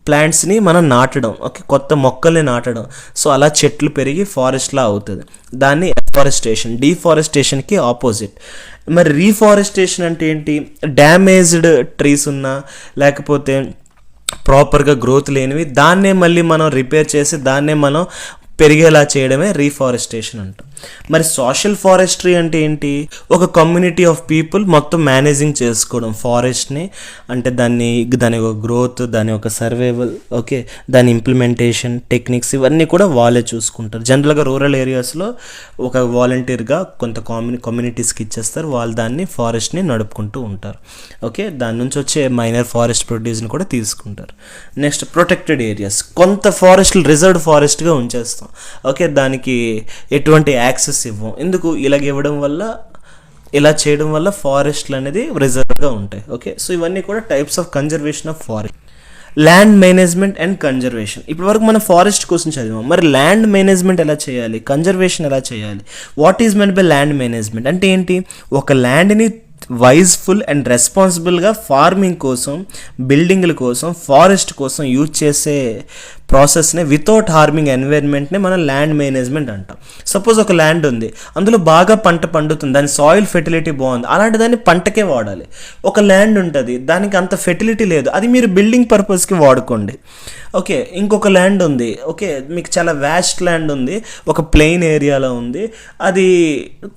ప్లాంట్స్ని మనం నాటడం. ఓకే, కొత్త మొక్కల్ని నాటడం. సో అలా చెట్లు పెరిగి ఫారెస్ట్లా అవుతుంది, దాన్ని ఎఫారెస్టేషన్. డీఫారెస్టేషన్కి ఆపోజిట్. మరి రీఫారెస్టేషన్ అంటే ఏంటి, డ్యామేజ్డ్ ట్రీస్ ఉన్నా లేకపోతే ప్రాపర్గా గ్రోత్ లేనివి దాన్నే మళ్ళీ మనం రిపేర్ చేసి దాన్నే మనం పెరిగేలా చేయడమే రీఫారెస్టేషన్ అంటాం. మరి సోషల్ ఫారెస్ట్రీ అంటే ఏంటి? ఒక కమ్యూనిటీ ఆఫ్ పీపుల్ మొత్తం మేనేజింగ్ చేసుకోవడం ఫారెస్ట్ని, అంటే దాని ఒక గ్రోత్, దాని ఒక సర్వైవల్, ఓకే, దాని ఇంప్లిమెంటేషన్ టెక్నిక్స్ ఇవన్నీ కూడా వాళ్ళే చూసుకుంటారు. జనరల్గా రూరల్ ఏరియాస్లో ఒక వాలంటీర్గా కొంత కమ్యూనిటీస్కి ఇచ్చేస్తారు, వాళ్ళు దాన్ని ఫారెస్ట్ని నడుపుకుంటూ ఉంటారు. ఓకే, దాని నుంచి వచ్చే మైనర్ ఫారెస్ట్ ప్రొడ్యూస్ని కూడా తీసుకుంటారు. నెక్స్ట్ ప్రొటెక్టెడ్ ఏరియాస్, కొంత ఫారెస్ట్లు రిజర్వ్డ్ ఫారెస్ట్గా ఉంచేస్తాం. ఓకే, దానికి ఎటువంటి యాక్సెస్ ఇవ్వం. ఎందుకు? ఇలాగ ఇవ్వడం వల్ల, ఇలా చేయడం వల్ల ఫారెస్ట్లు అనేది రిజర్వ్గా ఉంటాయి. ఓకే, సో ఇవన్నీ కూడా types of conservation of forest. Land management and conservation, ఇప్పటి వరకు మనం ఫారెస్ట్ కోసం చదివాం. మరి ల్యాండ్ మేనేజ్మెంట్ ఎలా చేయాలి, కన్జర్వేషన్ ఎలా చేయాలి? What is men by land management అంటే ఏంటి? ఒక ల్యాండ్ని వైజ్ఫుల్ అండ్ రెస్పాన్సిబుల్గా ఫార్మింగ్ కోసం, బిల్డింగ్ల కోసం, ఫారెస్ట్ కోసం యూజ్ చేసే ప్రాసెస్నే వితౌట్ హార్మింగ్ ఎన్వైర్న్మెంట్నే మనం ల్యాండ్ మేనేజ్మెంట్ అంటాం. సపోజ్ ఒక ల్యాండ్ ఉంది, అందులో బాగా పంట పండుతుంది, దాని సాయిల్ ఫెర్టిలిటీ బాగుంది, అలాంటి దాన్ని పంటకే వాడాలి. ఒక ల్యాండ్ ఉంటుంది, దానికి అంత ఫెర్టిలిటీ లేదు, అది మీరు బిల్డింగ్ పర్పస్కి వాడుకోండి. ఓకే, ఇంకొక ల్యాండ్ ఉంది, ఓకే, మీకు చాలా వ్యాస్ట్ ల్యాండ్ ఉంది, ఒక ప్లెయిన్ ఏరియాలో ఉంది, అది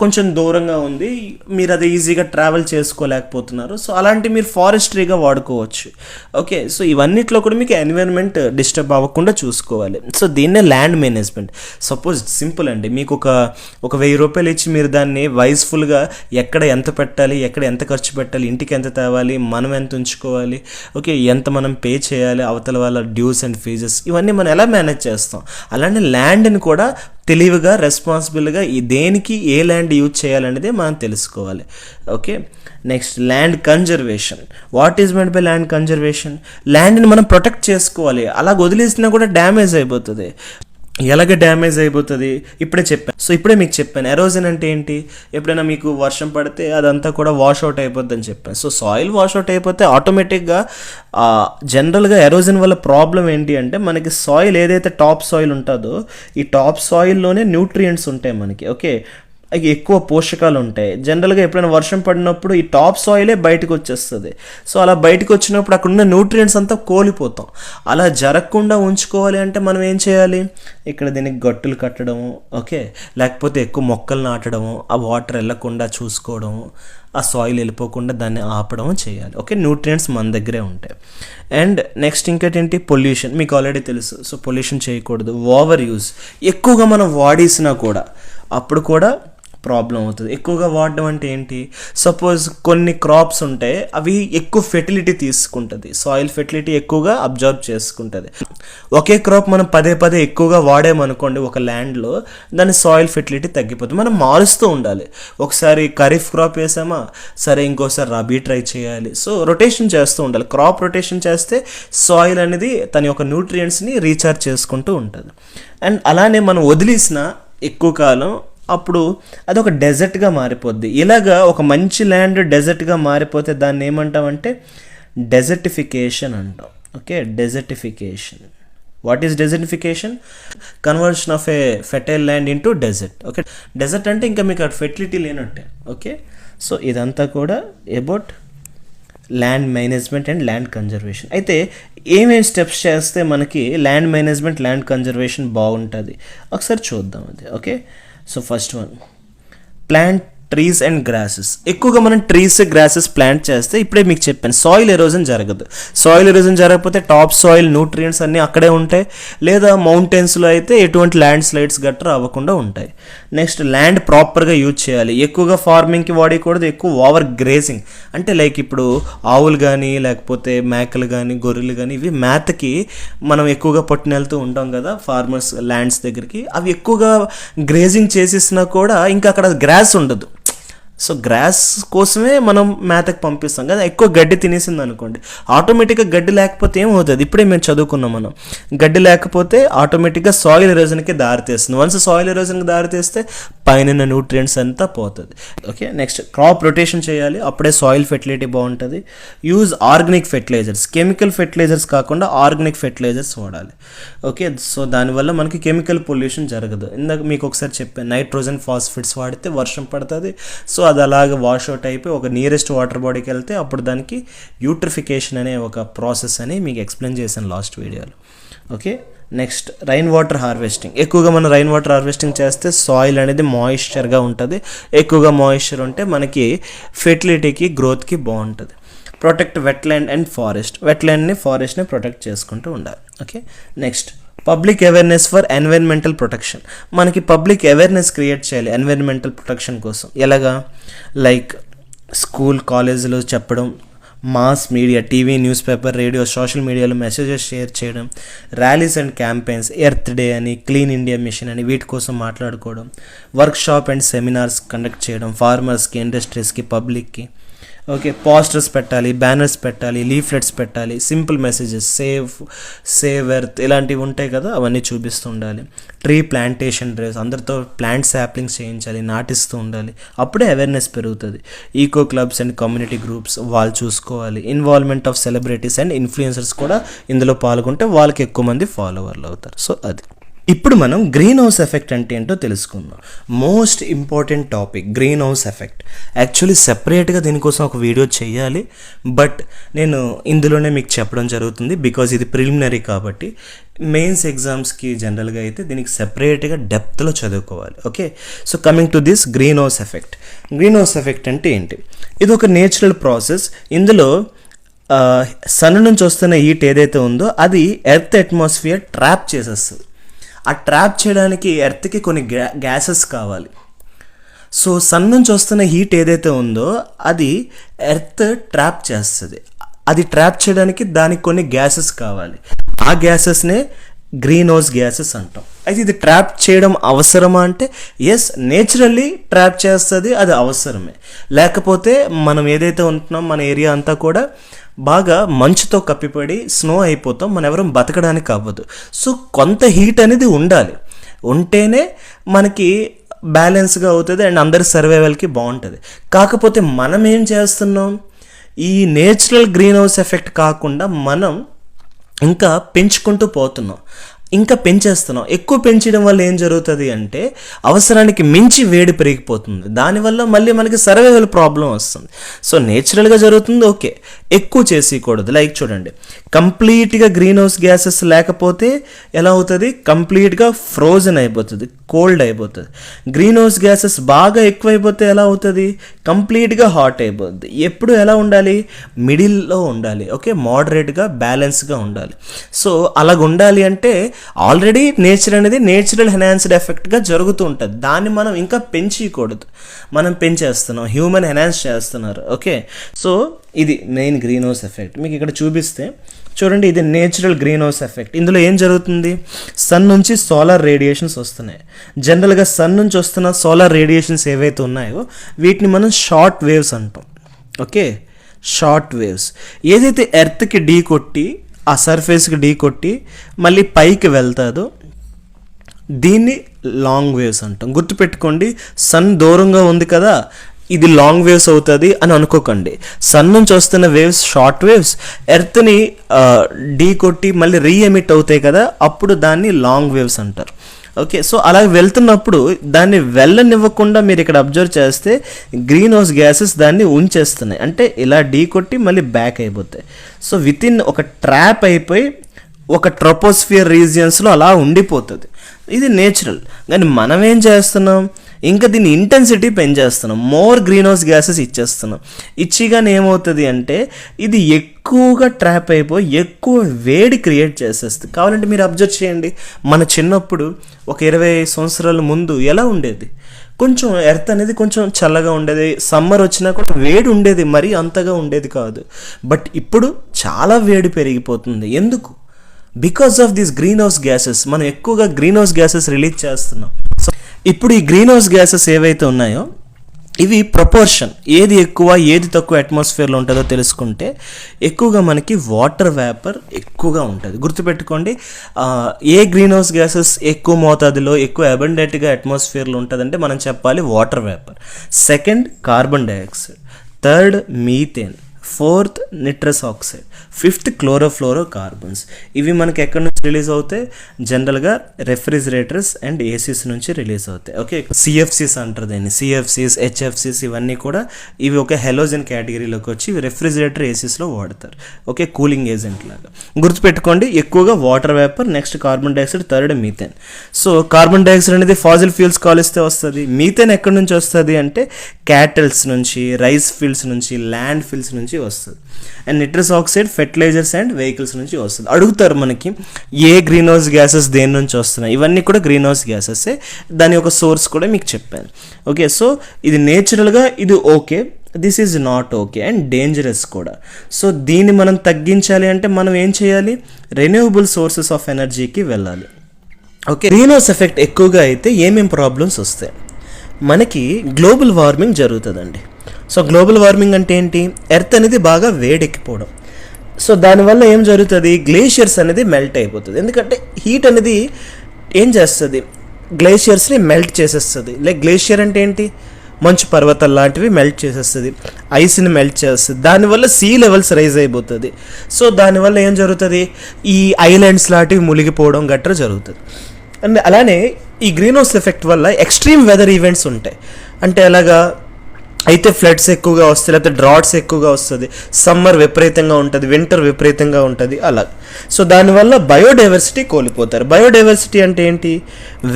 కొంచెం దూరంగా ఉంది, మీరు అది ఈజీగా ట్రావెల్ చేసుకోలేకపోతున్నారు, సో అలాంటి మీరు ఫారెస్ట్రీగా వాడుకోవచ్చు. ఓకే, సో ఇవన్నిట్లో కూడా మీకు ఎన్విరాన్మెంట్ డిస్టర్బ్ అవ్వకుండా చూసుకోవాలి. సో దీన్నే ల్యాండ్ మేనేజ్మెంట్. సపోజ్ సింపుల్ అండి, మీకు ఒక 1000 రూపాయలు ఇచ్చి మీరు దాన్ని వైజ్ఫుల్గా ఎక్కడ ఎంత పెట్టాలి, ఎక్కడ ఎంత ఖర్చు పెట్టాలి, ఇంటికి ఎంత తేవాలి, మనం ఎంత ఉంచుకోవాలి, ఓకే, ఎంత మనం పే చేయాలి, అవతల వాళ్ళ డ్యూస్ అండ్ ఫీజెస్, ఇవన్నీ మనం ఎలా మేనేజ్ చేస్తాం. అలానే ల్యాండ్ని కూడా తెలివిగా, రెస్పాన్సిబుల్గా దేనికి ఏ ల్యాండ్ యూజ్ చేయాలనేది మనం తెలుసుకోవాలి. Okay, next land conservation. What is meant by land conservation? ల్యాండ్ని మనం ప్రొటెక్ట్ చేసుకోవాలి, అలా వదిలేసినా కూడా డ్యామేజ్ అయిపోతుంది. ఎలాగ డ్యామేజ్ అయిపోతుంది ఇప్పుడే చెప్పాను. సో ఇప్పుడే మీకు చెప్పాను ఎరోజన్ అంటే ఏంటి. ఎప్పుడైనా మీకు వర్షం పడితే అదంతా కూడా వాష్ అవుట్ అయిపోద్ది అని చెప్పాను. సో సాయిల్ వాష్ అవుట్ అయిపోతే ఆటోమేటిక్గా జనరల్గా ఎరోజన్ వల్ల ప్రాబ్లం ఏంటి అంటే, మనకి సాయిల్ ఏదైతే టాప్ సాయిల్ ఉంటుందో, ఈ టాప్ సాయిల్లోనే న్యూట్రియంట్స్ ఉంటాయి మనకి. ఓకే, ఎక్కువ పోషకాలు ఉంటాయి. జనరల్గా ఎప్పుడైనా వర్షం పడినప్పుడు ఈ టాప్ సాయిలే బయటకు వచ్చేస్తుంది. సో అలా బయటకు వచ్చినప్పుడు అక్కడ ఉన్న న్యూట్రియంట్స్ అంతా కోల్పోతాం. అలా జరగకుండా ఉంచుకోవాలి అంటే మనం ఏం చేయాలి? ఇక్కడ దీనికి గట్టులు కట్టడము, ఓకే, లేకపోతే ఎక్కువ మొక్కలు నాటడము, ఆ వాటర్ వెళ్ళకుండా చూసుకోవడము, ఆ సాయిల్ వెళ్ళిపోకుండా దాన్ని ఆపడం చేయాలి. ఓకే, న్యూట్రియంట్స్ మన దగ్గరే ఉంటాయి. అండ్ నెక్స్ట్ ఇంకేంటి? పొల్యూషన్. మీకు ఆల్రెడీ తెలుసు. సో పొల్యూషన్ చేయకూడదు. ఓవర్ యూజ్, ఎక్కువగా మనం వాడేసినా కూడా అప్పుడు కూడా ప్రాబ్లం అవుతుంది. ఎక్కువగా వాడడం అంటే ఏంటి? సపోజ్ కొన్ని క్రాప్స్ ఉంటాయి, అవి ఎక్కువ ఫెర్టిలిటీ తీసుకుంటుంది, సాయిల్ ఫెర్టిలిటీ ఎక్కువగా అబ్జర్వ్ చేసుకుంటుంది. ఒకే క్రాప్ మనం పదే పదే ఎక్కువగా వాడేమనుకోండి ఒక ల్యాండ్లో, దాని సాయిల్ ఫెర్టిలిటీ తగ్గిపోతుంది. మనం మారుస్తూ ఉండాలి. ఒకసారి ఖరీఫ్ క్రాప్ వేసామా, సరే ఇంకోసారి రబీ ట్రై చేయాలి. సో రొటేషన్ చేస్తూ ఉండాలి. క్రాప్ రొటేషన్ చేస్తే సాయిల్ అనేది తన యొక్క న్యూట్రియంట్స్ని రీఛార్జ్ చేసుకుంటూ ఉంటుంది. అండ్ అలానే మనం వదిలేసిన ఎక్కువ కాలం అప్పుడు అది ఒక డెజర్ట్గా మారిపోద్ది. ఇలాగా ఒక మంచి ల్యాండ్ డెజర్ట్గా మారిపోతే దాన్ని ఏమంటామంటే డెజర్టిఫికేషన్ అంటాం. Okay, desertification. What is desertification? Conversion of a fertile land into desert. Okay, desert అంటే ఇంకా మీకు అటు ఫెర్టిలిటీ లేనట్టే. ఓకే, సో ఇదంతా కూడా about land management and land conservation. అయితే ఏమేమి స్టెప్స్ చేస్తే మనకి ల్యాండ్ మేనేజ్మెంట్, ల్యాండ్ కన్జర్వేషన్ బాగుంటుంది ఒకసారి చూద్దాం అది. Okay, so first one, plant trees and grasses. ఎక్కువగా మనం ట్రీస్, గ్రాసెస్ ప్లాంట్ చేస్తే ఇప్పుడే మీకు చెప్పాను సాయిల్ ఎరోజన్ జరగదు. సాయిల్ ఎరోజన్ జరగకపోతే టాప్ సాయిల్ న్యూట్రియంట్స్ అన్నీ అక్కడే ఉంటాయి. లేదా మౌంటైన్స్లో అయితే ఎటువంటి ల్యాండ్ స్లైడ్స్ గట్రా అవ్వకుండా ఉంటాయి. నెక్స్ట్ ల్యాండ్ ప్రాపర్గా యూజ్ చేయాలి. ఎక్కువగా ఫార్మింగ్కి వాడకూడదు, ఎక్కువ ఓవర్ గ్రేజింగ్ అంటే లైక్ ఇప్పుడు ఆవులు కానీ లేకపోతే మేకలు కానీ గొర్రెలు కానీ ఇవి మేతకి మనం ఎక్కువగా పట్టుని వెళ్తూ ఉంటాం కదా ఫార్మర్స్ ల్యాండ్స్ దగ్గరికి. అవి ఎక్కువగా గ్రేజింగ్ చేసేసినా కూడా ఇంకా అక్కడ గ్రాస్ ఉండదు. సో గ్రాస్ కోసమే మనం మేతకు పంపిస్తాం కదా. ఎక్కువ గడ్డి తినేసింది అనుకోండి, ఆటోమేటిక్గా గడ్డి లేకపోతే ఏమవుతుంది? ఇప్పుడే మేము చదువుకున్నాం, మనం గడ్డి లేకపోతే ఆటోమేటిక్గా సాయిల్ ఎరోజన్కి దారితీస్తుంది. వన్స్ సాయిల్ ఎరోజన్కి దారితీస్తే పైన న్యూట్రియంట్స్ అంతా పోతుంది. ఓకే, నెక్స్ట్ క్రాప్ రొటేషన్ చేయాలి, అప్పుడే సాయిల్ ఫెర్టిలిటీ బాగుంటుంది. Use organic fertilisers, chemical fertilisers కాకుండా ఆర్గానిక్ ఫెర్టిలైజర్స్ వాడాలి. ఓకే, సో దానివల్ల మనకి కెమికల్ పొల్యూషన్ జరగదు. ఇందాక మీకు ఒకసారి చెప్పాను, నైట్రోజన్ ఫాస్ఫేట్స్ వాడితే వర్షం పడుతుంది. సో అది అలాగే వాష్అవుట్ అయిపోయి ఒక నియరెస్ట్ వాటర్ బాడీకి వెళ్తే అప్పుడు దానికి యూట్రిఫికేషన్ అనే ఒక ప్రాసెస్ అని మీకు ఎక్స్ప్లెయిన్ చేశాను లాస్ట్ వీడియోలో. Okay. Next rain water harvesting. ఎక్కువగా మనం రైన్ వాటర్ హార్వెస్టింగ్ చేస్తే సాయిల్ అనేది మాయిశ్చర్గా ఉంటుంది. ఎక్కువగా మాయిశ్చర్ ఉంటే మనకి ఫెర్టిలిటీకి, గ్రోత్కి బాగుంటుంది. ప్రొటెక్ట్ వెట్లాండ్ అండ్ ఫారెస్ట్ని ప్రొటెక్ట్ చేసుకుంటూ ఉండాలి. Okay. Next public awareness for environmental protection. మనకి పబ్లిక్ అవేర్నెస్ క్రియేట్ చేయాలి ఎన్విరాన్మెంటల్ ప్రొటెక్షన్ కోసం. ఎలాగా? లైక్ స్కూల్, కాలేజీలో చెప్పడం, mass media, TV, news paper, radio, social మీడియాలో మెసేజెస్ షేర్ చేయడం, rallies and campaigns, earth day అని, క్లీన్ ఇండియా మిషన్ అని వీటి కోసం మాట్లాడుకోవడం, వర్క్షాప్ అండ్ సెమినార్స్ కండక్ట్ చేయడం, ఫార్మర్స్కి, ఇండస్ట్రీస్కి, పబ్లిక్కి. ఓకే. పోస్టర్స్ పెట్టాలి, బ్యానర్స్ పెట్టాలి, లీఫ్లెట్స్ పెట్టాలి, సింపుల్ మెసేజెస్, సేవ్ ఎర్త్ ఇలాంటివి ఉంటాయి కదా, అవన్నీ చూపిస్తూ ఉండాలి. ట్రీ ప్లాంటేషన్ డ్రైవ్స్, అందరితో ప్లాంట్ శాప్లింగ్స్ చేయించాలి, నాటిస్తూ ఉండాలి. అప్పుడే అవేర్నెస్ పెరుగుతుంది. Eco clubs and community groups వాళ్ళు చూసుకోవాలి. Involvement of celebrities and influencers కూడా ఇందులో పాల్గొంటే వాళ్ళకి ఎక్కువ మంది ఫాలోవర్లు అవుతారు. సో అది. ఇప్పుడు మనం గ్రీన్ హౌస్ ఎఫెక్ట్ అంటే ఏంటో తెలుసుకుందాం. Most important topic green house effect. Actually సెపరేట్గా దీనికోసం ఒక వీడియో చేయాలి, బట్ నేను ఇందులోనే మీకు చెప్పడం జరుగుతుంది బికాజ్ ఇది ప్రిలిమినరీ కాబట్టి. మెయిన్స్ ఎగ్జామ్స్కి జనరల్గా అయితే దీనికి సెపరేట్గా డెప్త్లో చదువుకోవాలి. Okay. So coming to this green house effect. Green house effect అంటే ఏంటి? ఇది ఒక నేచురల్ ప్రాసెస్. ఇందులో సన్ నుంచి వస్తున్న హీట్ ఏదైతే ఉందో అది ఎర్త్ అట్మాస్ఫియర్ ట్రాప్ చేసేస్తుంది. ఆ ట్రాప్ చేయడానికి ఎర్త్కి కొన్ని గ్యాసెస్ కావాలి. సో సన్ నుంచి వస్తున్న హీట్ ఏదైతే ఉందో అది ఎర్త్ ట్రాప్ చేస్తుంది. అది ట్రాప్ చేయడానికి దానికి కొన్ని గ్యాసెస్ కావాలి. ఆ గ్యాసెస్నే గ్రీన్ హౌస్ గ్యాసెస్ అంటాం. అయితే ఇది ట్రాప్ చేయడం అవసరమా అంటే ఎస్, నేచురల్లీ ట్రాప్ చేస్తుంది, అది అవసరమే. లేకపోతే మనం ఏదైతే ఉంటున్నాం మన ఏరియా అంతా కూడా బాగా మంచుతో కప్పిపడి స్నో అయిపోతాం, మనం ఎవరం బతకడానికి అవ్వదు. సో కొంత హీట్ అనేది ఉండాలి, ఉంటేనే మనకి బ్యాలెన్స్గా అవుతుంది అండ్ అందరి సర్వైవల్కి బాగుంటుంది. కాకపోతే మనం ఏం చేస్తున్నాం, ఈ నేచురల్ గ్రీన్ హౌస్ ఎఫెక్ట్ కాకుండా మనం ఇంకా పెంచుకుంటూ పోతున్నాం, ఇంకా పెంచేస్తున్నాం. ఎక్కువ పెంచడం వల్ల ఏం జరుగుతుంది అంటే అవసరానికి మించి వేడి పెరిగిపోతుంది. దానివల్ల మళ్ళీ మనకి సర్వైవల్ ప్రాబ్లం వస్తుంది. సో నేచురల్గా జరుగుతుంది, ఓకే, ఎక్కువ చేసేయకూడదు. లైక్ చూడండి, కంప్లీట్గా గ్రీన్ హౌస్ గ్యాసెస్ లేకపోతే ఎలా అవుతుంది, కంప్లీట్గా ఫ్రోజన్ అయిపోతుంది, కోల్డ్ అయిపోతుంది. గ్రీన్ హౌస్ గ్యాసెస్ బాగా ఎక్కువైపోతే ఎలా అవుతుంది, కంప్లీట్గా హాట్ అయిపోతుంది. ఎప్పుడు ఎలా ఉండాలి, మిడిల్లో ఉండాలి. ఓకే, మోడరేట్గా బ్యాలెన్స్గా ఉండాలి. సో అలాగ ఉండాలి అంటే ఆల్రెడీ నేచర్ అనేది నేచురల్ ఎన్హాన్స్డ్ ఎఫెక్ట్గా జరుగుతూ ఉంటుంది. దాన్ని మనం ఇంకా పెంచకూడదు, మనం పెంచేస్తున్నాం, హ్యూమన్ ఎన్హాన్స్ చేస్తున్నారు. ఓకే. సో ఇది మెయిన్ గ్రీన్ హౌస్ ఎఫెక్ట్. మీకు ఇక్కడ చూపిస్తే చూడండి, ఇది నేచురల్ గ్రీన్ హౌస్ ఎఫెక్ట్. ఇందులో ఏం జరుగుతుంది, సన్ నుంచి సోలార్ రేడియేషన్స్ వస్తున్నాయి. జనరల్గా సన్ నుంచి వస్తున్న సోలార్ రేడియేషన్స్ ఏవైతే ఉన్నాయో వీటిని మనం షార్ట్ వేవ్స్ అంటాం. ఓకే, షార్ట్ వేవ్స్ ఏదైతే ఎర్త్కి ఢీ కొట్టి ఆ సర్ఫేస్కి ఢీ కొట్టి మళ్ళీ పైకి వెళ్తాదో దీన్ని లాంగ్ వేవ్స్ అంటాం. గుర్తుపెట్టుకోండి, సన్ దూరంగా ఉంది కదా, ఇది లాంగ్ వేవ్స్ అవుతుంది అని అనుకోకండి. సన్ నుంచి వస్తున్న వేవ్స్ షార్ట్ వేవ్స్, ఎర్త్ని ఢీ కొట్టి మళ్ళీ రీఎమిట్ అవుతాయి కదా, అప్పుడు దాన్ని లాంగ్ వేవ్స్ అంటారు. ఓకే. సో అలా వెళ్తున్నప్పుడు దాన్ని వెళ్ళనివ్వకుండా మీరు ఇక్కడ అబ్జర్వ్ చేస్తే గ్రీన్ హౌస్ గ్యాసెస్ దాన్ని ఉంచేస్తున్నాయి, అంటే ఇలా ఢీ కొట్టి మళ్ళీ బ్యాక్ అయిపోతాయి. సో వితిన్ ఒక ట్రాప్ అయిపోయి ఒక ట్రోపోస్ఫియర్ రీజియన్స్లో అలా ఉండిపోతుంది. ఇది నేచురల్. కానీ మనం ఏం చేస్తున్నాం, ఇంకా దీని ఇంటెన్సిటీ పెంచేస్తున్నాం, మోర్ గ్రీన్ హౌస్ గ్యాసెస్ ఇచ్చేస్తున్నాం. ఇచ్చిగానే ఏమవుతుంది అంటే ఇది ఎక్కువగా ట్రాప్ అయిపోయి ఎక్కువ వేడి క్రియేట్ చేసేస్తుంది. కావాలంటే మీరు అబ్జర్వ్ చేయండి, మన చిన్నప్పుడు ఒక 20 సంవత్సరాల ముందు ఎలా ఉండేది, కొంచెం ఎర్త్ అనేది కొంచెం చల్లగా ఉండేది, సమ్మర్ వచ్చినా కూడా వేడి ఉండేది, మరీ అంతగా ఉండేది కాదు. బట్ ఇప్పుడు చాలా వేడి పెరిగిపోతుంది. ఎందుకు? Because of this green house gases. మనం ఎక్కువగా గ్రీన్ హౌస్ గ్యాసెస్ రిలీజ్ చేస్తున్నాం. సో ఇప్పుడు ఈ గ్రీన్ హౌస్ గ్యాసెస్ ఏవైతే ఉన్నాయో ఇవి ప్రపోర్షన్, ఏది ఎక్కువ ఏది తక్కువ అట్మాస్ఫియర్లో ఉంటుందో తెలుసుకుంటే ఎక్కువగా మనకి వాటర్ వేపర్ ఎక్కువగా ఉంటుంది. గుర్తుపెట్టుకోండి, ఏ గ్రీన్ హౌస్ గ్యాసెస్ ఎక్కువ మోతాదులో ఎక్కువ అబండెంట్గా అట్మాస్ఫియర్లో ఉంటుందంటే మనం చెప్పాలి water vapour, second carbon dioxide, third methane, 4th nitrous oxide, 5th chlorofluorocarbons. ఇవి మనకి ఎక్కడి నుంచి రిలీజ్ అవుతాయి? జనరల్గా రెఫ్రిజిరేటర్స్ అండ్ ఏసీస్ నుంచి రిలీజ్ అవుతాయి. ఓకే, సిఎఫ్సిస్ అంటారు దీన్ని, సిఎఫ్సిస్, హెచ్ఎఫ్సిస్ ఇవన్నీ కూడా ఇవి ఒక హెలోజన్ కేటగిరీలోకి వచ్చి రెఫ్రిజిరేటర్ ఏసీస్లో వాడతారు. ఓకే, కూలింగ్ ఏజెంట్ లాగా గుర్తుపెట్టుకోండి. ఎక్కువగా water vapour, next carbon dioxide, third methane. So carbon dioxide అనేది ఫాజిల్ ఫ్యూల్స్ కాలిస్తే వస్తుంది. మీథేన్ ఎక్కడి నుంచి వస్తుంది అంటే క్యాటల్స్ నుంచి, రైస్ ఫీల్డ్స్ నుంచి, ల్యాండ్ ఫీల్డ్స్ నుంచి వస్తుంది. And nitrous oxide fertilisers and vehicles నుంచి వస్తుంది. అడుగుతారు మనకి ఏ గ్రీన్ హౌస్ గ్యాసెస్ దేని నుంచి వస్తున్నాయి, ఇవన్నీ కూడా గ్రీన్ హౌస్ గ్యాసెసే. దాని యొక్క సోర్స్ కూడా మీకు చెప్పాను. ఓకే, సో ఇది నేచురల్గా ఇది okay, this is not okay and dangerous కూడా. సో దీన్ని మనం తగ్గించాలి అంటే మనం ఏం చేయాలి? రెన్యూవబుల్ సోర్సెస్ ఆఫ్ ఎనర్జీకి వెళ్ళాలి. ఓకే, గ్రీన్ హౌస్ ఎఫెక్ట్ ఎక్కువగా అయితే ఏమేం ప్రాబ్లమ్స్ వస్తాయి? మనకి గ్లోబల్ వార్మింగ్ జరుగుతుందండి. సో గ్లోబల్ వార్మింగ్ అంటే ఏంటి? ఎర్త్ అనేది బాగా వేడెక్కిపోవడం. సో దానివల్ల ఏం జరుగుతుంది? గ్లేషియర్స్ అనేది మెల్ట్ అయిపోతుంది. ఎందుకంటే హీట్ అనేది ఏం చేస్తుంది? గ్లేషియర్స్ని మెల్ట్ చేసేస్తుంది. లైక్ గ్లేషియర్ అంటే ఏంటి? మంచు పర్వతాలు లాంటివి మెల్ట్ చేసేస్తుంది, ఐస్ని మెల్ట్ చేస్తుంది. దానివల్ల సీ లెవెల్స్ రైజ్ అయిపోతుంది. సో దానివల్ల ఏం జరుగుతుంది? ఈ ఐలాండ్స్ లాంటివి మునిగిపోవడం గట్రా జరుగుతుంది. అండ్ అలానే ఈ గ్రీన్ హౌస్ ఎఫెక్ట్ వల్ల ఎక్స్ట్రీమ్ వెదర్ ఈవెంట్స్ ఉంటాయి. అంటే అలాగా అయితే ఫ్లడ్స్ ఎక్కువగా వస్తాయి, లేకపోతే డ్రాట్స్ ఎక్కువగా వస్తుంది, సమ్మర్ విపరీతంగా ఉంటుంది, వింటర్ విపరీతంగా ఉంటుంది, అలా. సో దానివల్ల బయోడైవర్సిటీ కోల్పోతారు. బయోడైవర్సిటీ అంటే ఏంటి?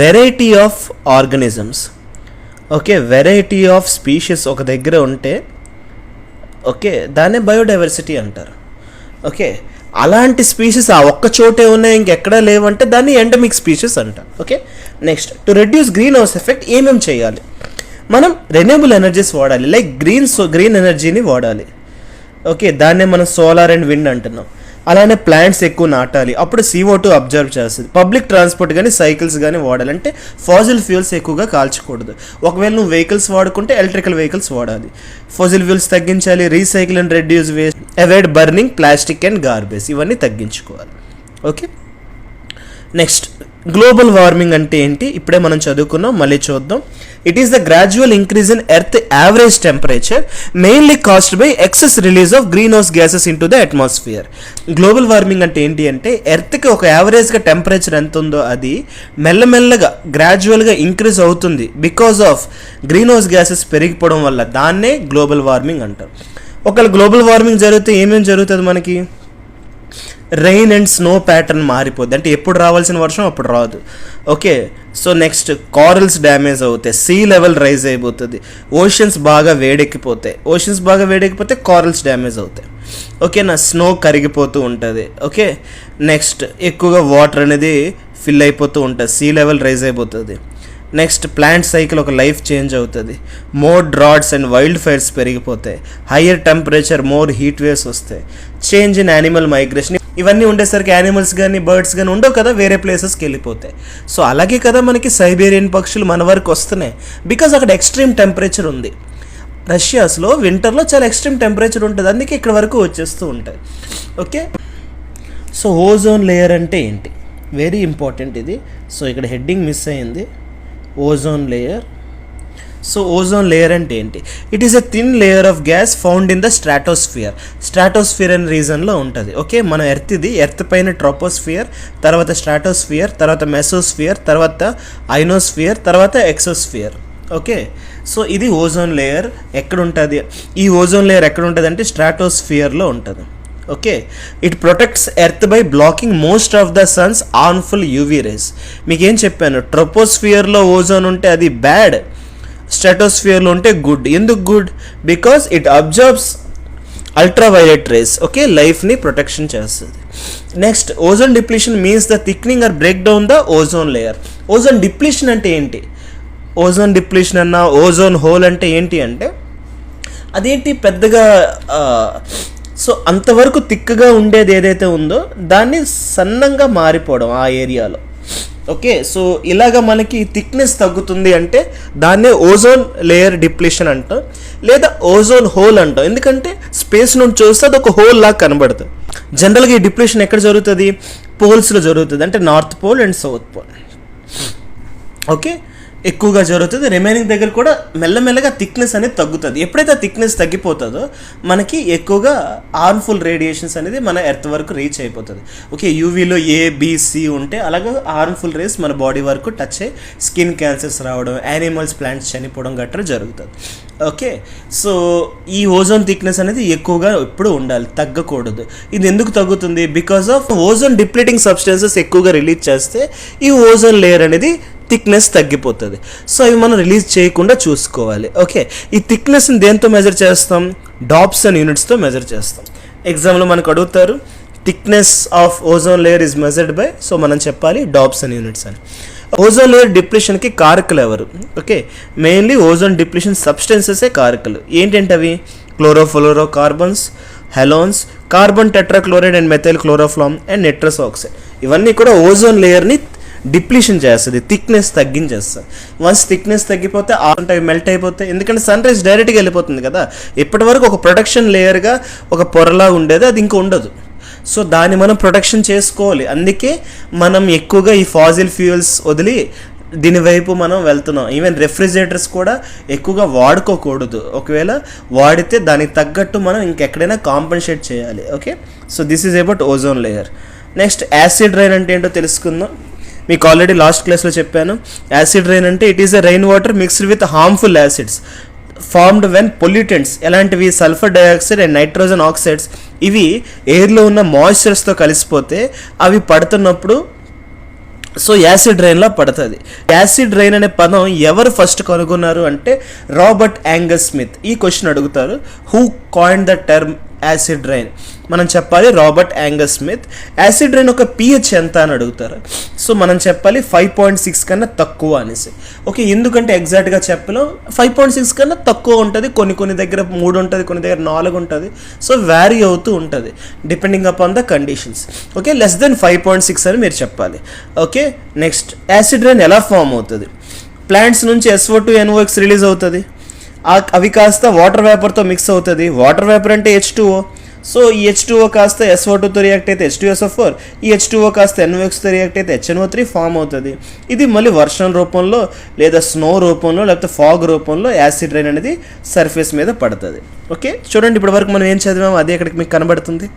Variety of organisms. Okay, variety of species ఒక దగ్గర ఉంటే ఓకే దాన్నే బయోడైవర్సిటీ అంటారు. ఓకే, అలాంటి స్పీషీస్ ఆ ఒక్క చోటే ఉన్నాయి, ఇంకెక్కడా లేవంటే దాన్ని ఎండమిక్ స్పీషీస్ అంటారు. Okay, next to reduce green house effect ఏమేమి చేయాలి? మనం రెన్యూబుల్ ఎనర్జీస్ వాడాలి. లైక్ గ్రీన్ ఎనర్జీని వాడాలి. ఓకే, దాన్నే మనం సోలార్ అండ్ విండ్ అంటున్నాం. అలానే ప్లాంట్స్ ఎక్కువ నాటాలి, అప్పుడు CO2 అబ్జర్వ్ చేస్తుంది. పబ్లిక్ ట్రాన్స్పోర్ట్ కానీ సైకిల్స్ కానీ వాడాలి. అంటే ఫాజిల్ ఫ్యూల్స్ ఎక్కువగా కాల్చకూడదు. ఒకవేళ నువ్వు వెహికల్స్ వాడుకుంటే ఎలక్ట్రికల్ వెహికల్స్ వాడాలి. ఫాజిల్ ఫ్యూల్స్ తగ్గించాలి. Recycle and reduce waste, avoid burning plastic and garbage, ఇవన్నీ తగ్గించుకోవాలి. ఓకే, నెక్స్ట్ గ్లోబల్ వార్మింగ్ అంటే ఏంటి? ఇప్పుడే మనం చదువుకున్నాం, మళ్ళీ చూద్దాం. It is the gradual increase in earth average temperature mainly caused by excess release of green house gases in to the atmosphere. Global warming అంటే ఏంటి అంటే ఎర్త్కి ఒక యావరేజ్గా టెంపరేచర్ ఎంత ఉందో అది మెల్లమెల్లగా గ్రాడ్యువల్గా ఇంక్రీజ్ అవుతుంది because of green house gases పెరిగిపోవడం వల్ల. దాన్నే గ్లోబల్ వార్మింగ్ అంటారు. ఒకవేళ గ్లోబల్ వార్మింగ్ జరిగితే ఏమేమి జరుగుతుంది? మనకి రెయిన్ అండ్ స్నో ప్యాటర్న్ మారిపోద్ది. అంటే ఎప్పుడు రావాల్సిన వర్షం అప్పుడు రాదు. Okay, so next corals damage అవుతాయి, సీ లెవెల్ రైజ్ అయిపోతుంది, ఓషన్స్ బాగా వేడెక్కిపోతే కారల్స్ డ్యామేజ్ అవుతాయి. ఓకేనా, స్నో కరిగిపోతూ ఉంటుంది. ఓకే, నెక్స్ట్ ఎక్కువగా వాటర్ అనేది ఫిల్ అయిపోతూ ఉంటుంది, సీ లెవెల్ రైజ్ అయిపోతుంది. నెక్స్ట్ ప్లాంట్ సైకిల్ ఒక లైఫ్ చేంజ్ అవుతుంది. More droughts and wild fires పెరిగిపోతాయి. Higher temperature, more heat waves వస్తాయి. చేంజ్ ఇన్ యానిమల్ మైగ్రేషన్, ఇవన్నీ ఉండేసరికి యానిమల్స్ కానీ బర్డ్స్ కానీ ఉండవు కదా, వేరే ప్లేసెస్కి వెళ్ళిపోతాయి. సో అలాగే కదా మనకి సైబేరియన్ పక్షులు మన వరకు వస్తున్నాయి, బికాజ్ అక్కడ ఎక్స్ట్రీమ్ టెంపరేచర్ ఉంది. రష్యాస్లో వింటర్లో చాలా ఎక్స్ట్రీమ్ టెంపరేచర్ ఉంటుంది, అందుకే ఇక్కడ వరకు వచ్చేస్తూ ఉంటాయి. ఓకే, సో ఓజోన్ లేయర్ అంటే ఏంటి? వెరీ ఇంపార్టెంట్ ఇది. సో ఇక్కడ హెడ్డింగ్ మిస్ అయింది, ozone layer. So ozone layer అంటే ఏంటి? It is a thin layer of gas found in the stratosphere అనే రీజన్లో ఉంటుంది. ఓకే, మన ఎర్త్ ఇది, ఎర్త్ పైన ట్రోపోస్ఫియర్, తర్వాత స్ట్రాటోస్ఫియర్, తర్వాత మెసోస్ఫియర్, తర్వాత ఐనోస్ఫియర్, తర్వాత ఎక్సోస్ఫియర్. ఓకే, సో ఇది ఓజోన్ లేయర్ ఎక్కడ ఉంటుంది? ఈ ఓజోన్ లేయర్ ఎక్కడ ఉంటుంది అంటే స్ట్రాటోస్ఫియర్లో ఉంటుంది. Okay, it protects earth by blocking most of the Sons harmful UV rays. మీకేం చెప్పాను? ట్రోపోస్ఫియర్లో ఓజోన్ ఉంటే అది బ్యాడ్, స్ట్రాటోస్ఫియర్లో ఉంటే గుడ్. ఎందుకు good? Because it absorbs ultraviolet race. Okay, లైఫ్ని ప్రొటెక్షన్ చేస్తుంది. Next ozone depletion means the thickening or break down the ozone layer. Ozone depletion అంటే ఏంటి? ఓజోన్ డిప్లీషన్ అన్న ఓజోన్ హోల్ అంటే ఏంటి అంటే అదేంటి పెద్దగా సో అంతవరకు థిక్గా ఉండేది ఏదైతే ఉందో దాన్ని సన్నంగా మారిపోవడం ఆ ఏరియాలో. ఓకే, సో ఇలాగ మనకి థిక్నెస్ తగ్గుతుంది అంటే దాన్నే ఓజోన్ లేయర్ డిప్లీషన్ అంటాం, లేదా ఓజోన్ హోల్ అంటాం. ఎందుకంటే స్పేస్ నుంచి చూస్తే అది ఒక హోల్ లాగా కనబడుతుంది. జనరల్గా ఈ డిప్లీషన్ ఎక్కడ జరుగుతుంది? పోల్స్లో జరుగుతుంది, అంటే north pole and south pole. Okay, ఎక్కువగా జరుగుతుంది. రిమైనింగ్ దగ్గర కూడా మెల్లమెల్లగా థిక్నెస్ అనేది తగ్గుతుంది. ఎప్పుడైతే థిక్నెస్ తగ్గిపోతుందో మనకి ఎక్కువగా హార్మ్ఫుల్ రేడియేషన్స్ అనేది మన ఎర్త్ వరకు రీచ్ అయిపోతుంది. ఓకే, యూవీలో ఏబిసి ఉంటే అలాగే హార్మ్ఫుల్ రేస్ మన బాడీ వరకు టచ్ అయ్యి స్కిన్ క్యాన్సర్స్ రావడం, యానిమల్స్ ప్లాంట్స్ చనిపోవడం గట్రా జరుగుతుంది. ఓకే, సో ఈ ఓజోన్ థిక్నెస్ అనేది ఎక్కువగా ఎప్పుడు ఉండాలి, తగ్గకూడదు. ఇది ఎందుకు తగ్గుతుంది? Because of ozone depleting substances ఎక్కువగా రిలీజ్ చేస్తే ఈ ఓజోన్ లేయర్ అనేది థిక్నెస్ తగ్గిపోతుంది. సో అవి మనం రిలీజ్ చేయకుండా చూసుకోవాలి. ఓకే, ఈ థిక్నెస్ని దేంతో మెజర్ చేస్తాం? డాప్సన్ యూనిట్స్తో మెజర్ చేస్తాం. ఎగ్జామ్లో మనకు అడుగుతారు thickness of ozone layer is measured by, so మనం చెప్పాలి డాప్సన్ యూనిట్స్ అని. ఓజోన్ లేయర్ డిప్లీషన్కి కారకులు ఎవరు? ఓకే, మెయిన్లీ ఓజోన్ డిప్లీషన్ సబ్స్టెన్సెసే కారకులు. ఏంటంటే అవి chlorofluorocarbons, halons, carbon tetrachloride and methyl chloroform and nitrous oxide. ఇవన్నీ కూడా ఓజోన్ లేయర్ని డిప్లీషన్ చేస్తుంది, థిక్నెస్ తగ్గించేస్తుంది. వన్స్ థిక్నెస్ తగ్గిపోతే అవి మెల్ట్ అయిపోతాయి. ఎందుకంటే సన్ రైజ్ డైరెక్ట్గా వెళ్ళిపోతుంది కదా. ఇప్పటి వరకు ఒక ప్రొటెక్షన్ లేయర్గా ఒక పొరలా ఉండేది, అది ఇంకా ఉండదు. సో దాన్ని మనం ప్రొటెక్షన్ చేసుకోవాలి. అందుకే మనం ఎక్కువగా ఈ ఫాజిల్ ఫ్యూయల్స్ వదిలి దీనివైపు మనం వెళ్తున్నాం. ఈవెన్ రెఫ్రిజిరేటర్స్ కూడా ఎక్కువగా వాడుకోకూడదు. ఒకవేళ వాడితే దానికి తగ్గట్టు మనం ఇంకెక్కడైనా కాంపెన్సేట్ చేయాలి. Okay, so this is about ozone layer. Next acid rain అంటే ఏంటో తెలుసుకుందాం. మీకు ఆల్రెడీ లాస్ట్ క్లాస్లో చెప్పాను. యాసిడ్ రైన్ అంటే it is a rain water mixed with harmful acids formed when pollutants. ఎలాంటివి? Sulphur dioxide and nitrogen oxides. ఇవి ఎయిర్లో ఉన్న మాయిశ్చర్స్తో కలిసిపోతే అవి పడుతున్నప్పుడు సో యాసిడ్ రైన్లా పడుతుంది. యాసిడ్ రైన్ అనే పదం ఎవరు ఫస్ట్ కనుగొన్నారు అంటే రాబర్ట్ యాంగస్ స్మిత్. ఈ క్వశ్చన్ అడుగుతారు, who coined the term acid rain? మనం చెప్పాలి Robert Angus Smith. Acid rain ఒక pH ఎంత అని అడుగుతారు. సో మనం చెప్పాలి 5.6 కన్నా తక్కువ అనేసి. ఓకే, ఎందుకంటే ఎగ్జాక్ట్గా చెప్పలేం. 5.6 కన్నా తక్కువ ఉంటుంది. కొన్ని దగ్గర 3 ఉంటుంది, కొన్ని దగ్గర 4 ఉంటుంది. సో వ్యారీ అవుతూ ఉంటుంది depending upon the conditions. Okay, less than 5.6 అని మీరు చెప్పాలి. ఓకే, నెక్స్ట్ యాసిడ్ రైన్ ఎలా ఫామ్ అవుతుంది? ప్లాంట్స్ నుంచి SO2 NOx రిలీజ్ అవుతుంది. అవి కాస్త వాటర్ వేపర్తో మిక్స్ అవుతుంది. వాటర్ వేపర్ అంటే H2O. సో ఈ H2O కాస్త SO2తో రియాక్ట్ అయితే H2SO4, ఈ H2O కాస్త NOxతో రియాక్ట్ అయితే HNO3 ఫామ్ అవుతుంది. ఇది మళ్ళీ వర్షం రూపంలో లేదా స్నో రూపంలో లేకపోతే ఫాగ్ రూపంలో యాసిడ్ రైన్ అనేది సర్ఫేస్ మీద పడుతుంది. ఓకే, చూడండి ఇప్పటి వరకు మనం ఏం చదివామో అదే ఇక్కడికి మీకు కనబడుతుంది.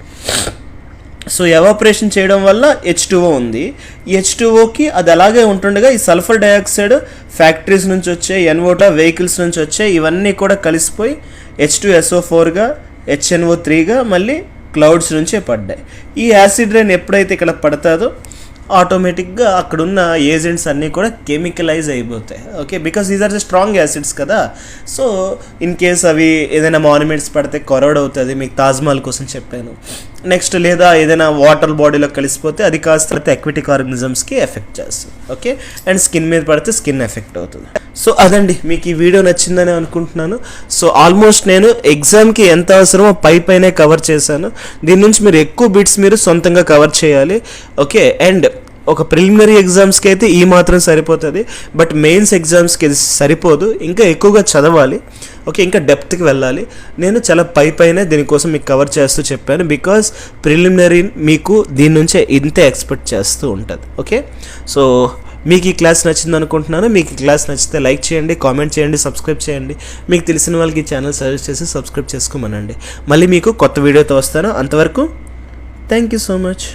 సో ఎవాపరేషన్ చేయడం వల్ల H2O ఉంది. ఈ H2Oకి అది అలాగే ఉంటుండగా ఈ సల్ఫర్ డైఆక్సైడ్ ఫ్యాక్టరీస్ నుంచి వచ్చే, NO2 వెహికల్స్ నుంచి వచ్చే, ఇవన్నీ కూడా కలిసిపోయి H2SO4గా, HNO3గా మళ్ళీ క్లౌడ్స్ నుంచే పడ్డాయి. ఈ యాసిడ్ రైన్ ఎప్పుడైతే ఇక్కడ పడతాదో ఆటోమేటిక్గా అక్కడున్న ఏజెంట్స్ అన్నీ కూడా కెమికలైజ్ అయిపోతాయి. Okay, because these are the strong acids కదా. సో ఇన్ కేస్ అవి ఏదైనా మాన్యుమెంట్స్ పడితే కరోడ్ అవుతుంది. మీకు తాజ్మహల్ కోసం చెప్పాను. నెక్స్ట్ లేదా ఏదైనా వాటర్ బాడీలో కలిసిపోతే అది కాస్త అక్వాటిక్ ఆర్గనిజమ్స్కి ఎఫెక్ట్ చేస్తుంది. ఓకే, అండ్ స్కిన్ మీద పడితే స్కిన్ ఎఫెక్ట్ అవుతుంది. సో అదండి, మీకు ఈ వీడియో నచ్చిందని అనుకుంటున్నాను. సో ఆల్మోస్ట్ నేను ఎగ్జామ్కి ఎంత అవసరమో పైనే కవర్ చేశాను. దీని నుంచి మీరు ఎక్కువ బిట్స్ మీరు సొంతంగా కవర్ చేయాలి. ఓకే, అండ్ ఒక ప్రిలిమినరీ ఎగ్జామ్స్కి అయితే ఈ మాత్రం సరిపోతుంది. బట్ మెయిన్స్ ఎగ్జామ్స్కి ఇది సరిపోదు, ఇంకా ఎక్కువగా చదవాలి. ఓకే, ఇంకా డెప్త్కి వెళ్ళాలి. నేను చాలా పైనే దీనికోసం మీకు కవర్ చేస్తూ చెప్పాను. బికాజ్ ప్రిలిమినరీ మీకు దీని నుంచే ఇంతే ఎక్స్పెక్ట్ చేస్తూ ఉంటుంది. ఓకే, సో మీకు ఈ క్లాస్ నచ్చింది అనుకుంటున్నాను. మీకు ఈ క్లాస్ నచ్చితే లైక్ చేయండి, కామెంట్ చేయండి, సబ్స్క్రైబ్ చేయండి. మీకు తెలిసిన వాళ్ళకి ఈ ఛానల్ సజెస్ట్ చేసి సబ్స్క్రైబ్ చేసుకోమనండి. మళ్ళీ మీకు కొత్త వీడియోతో వస్తాను. అంతవరకు థ్యాంక్ యూ సో మచ్.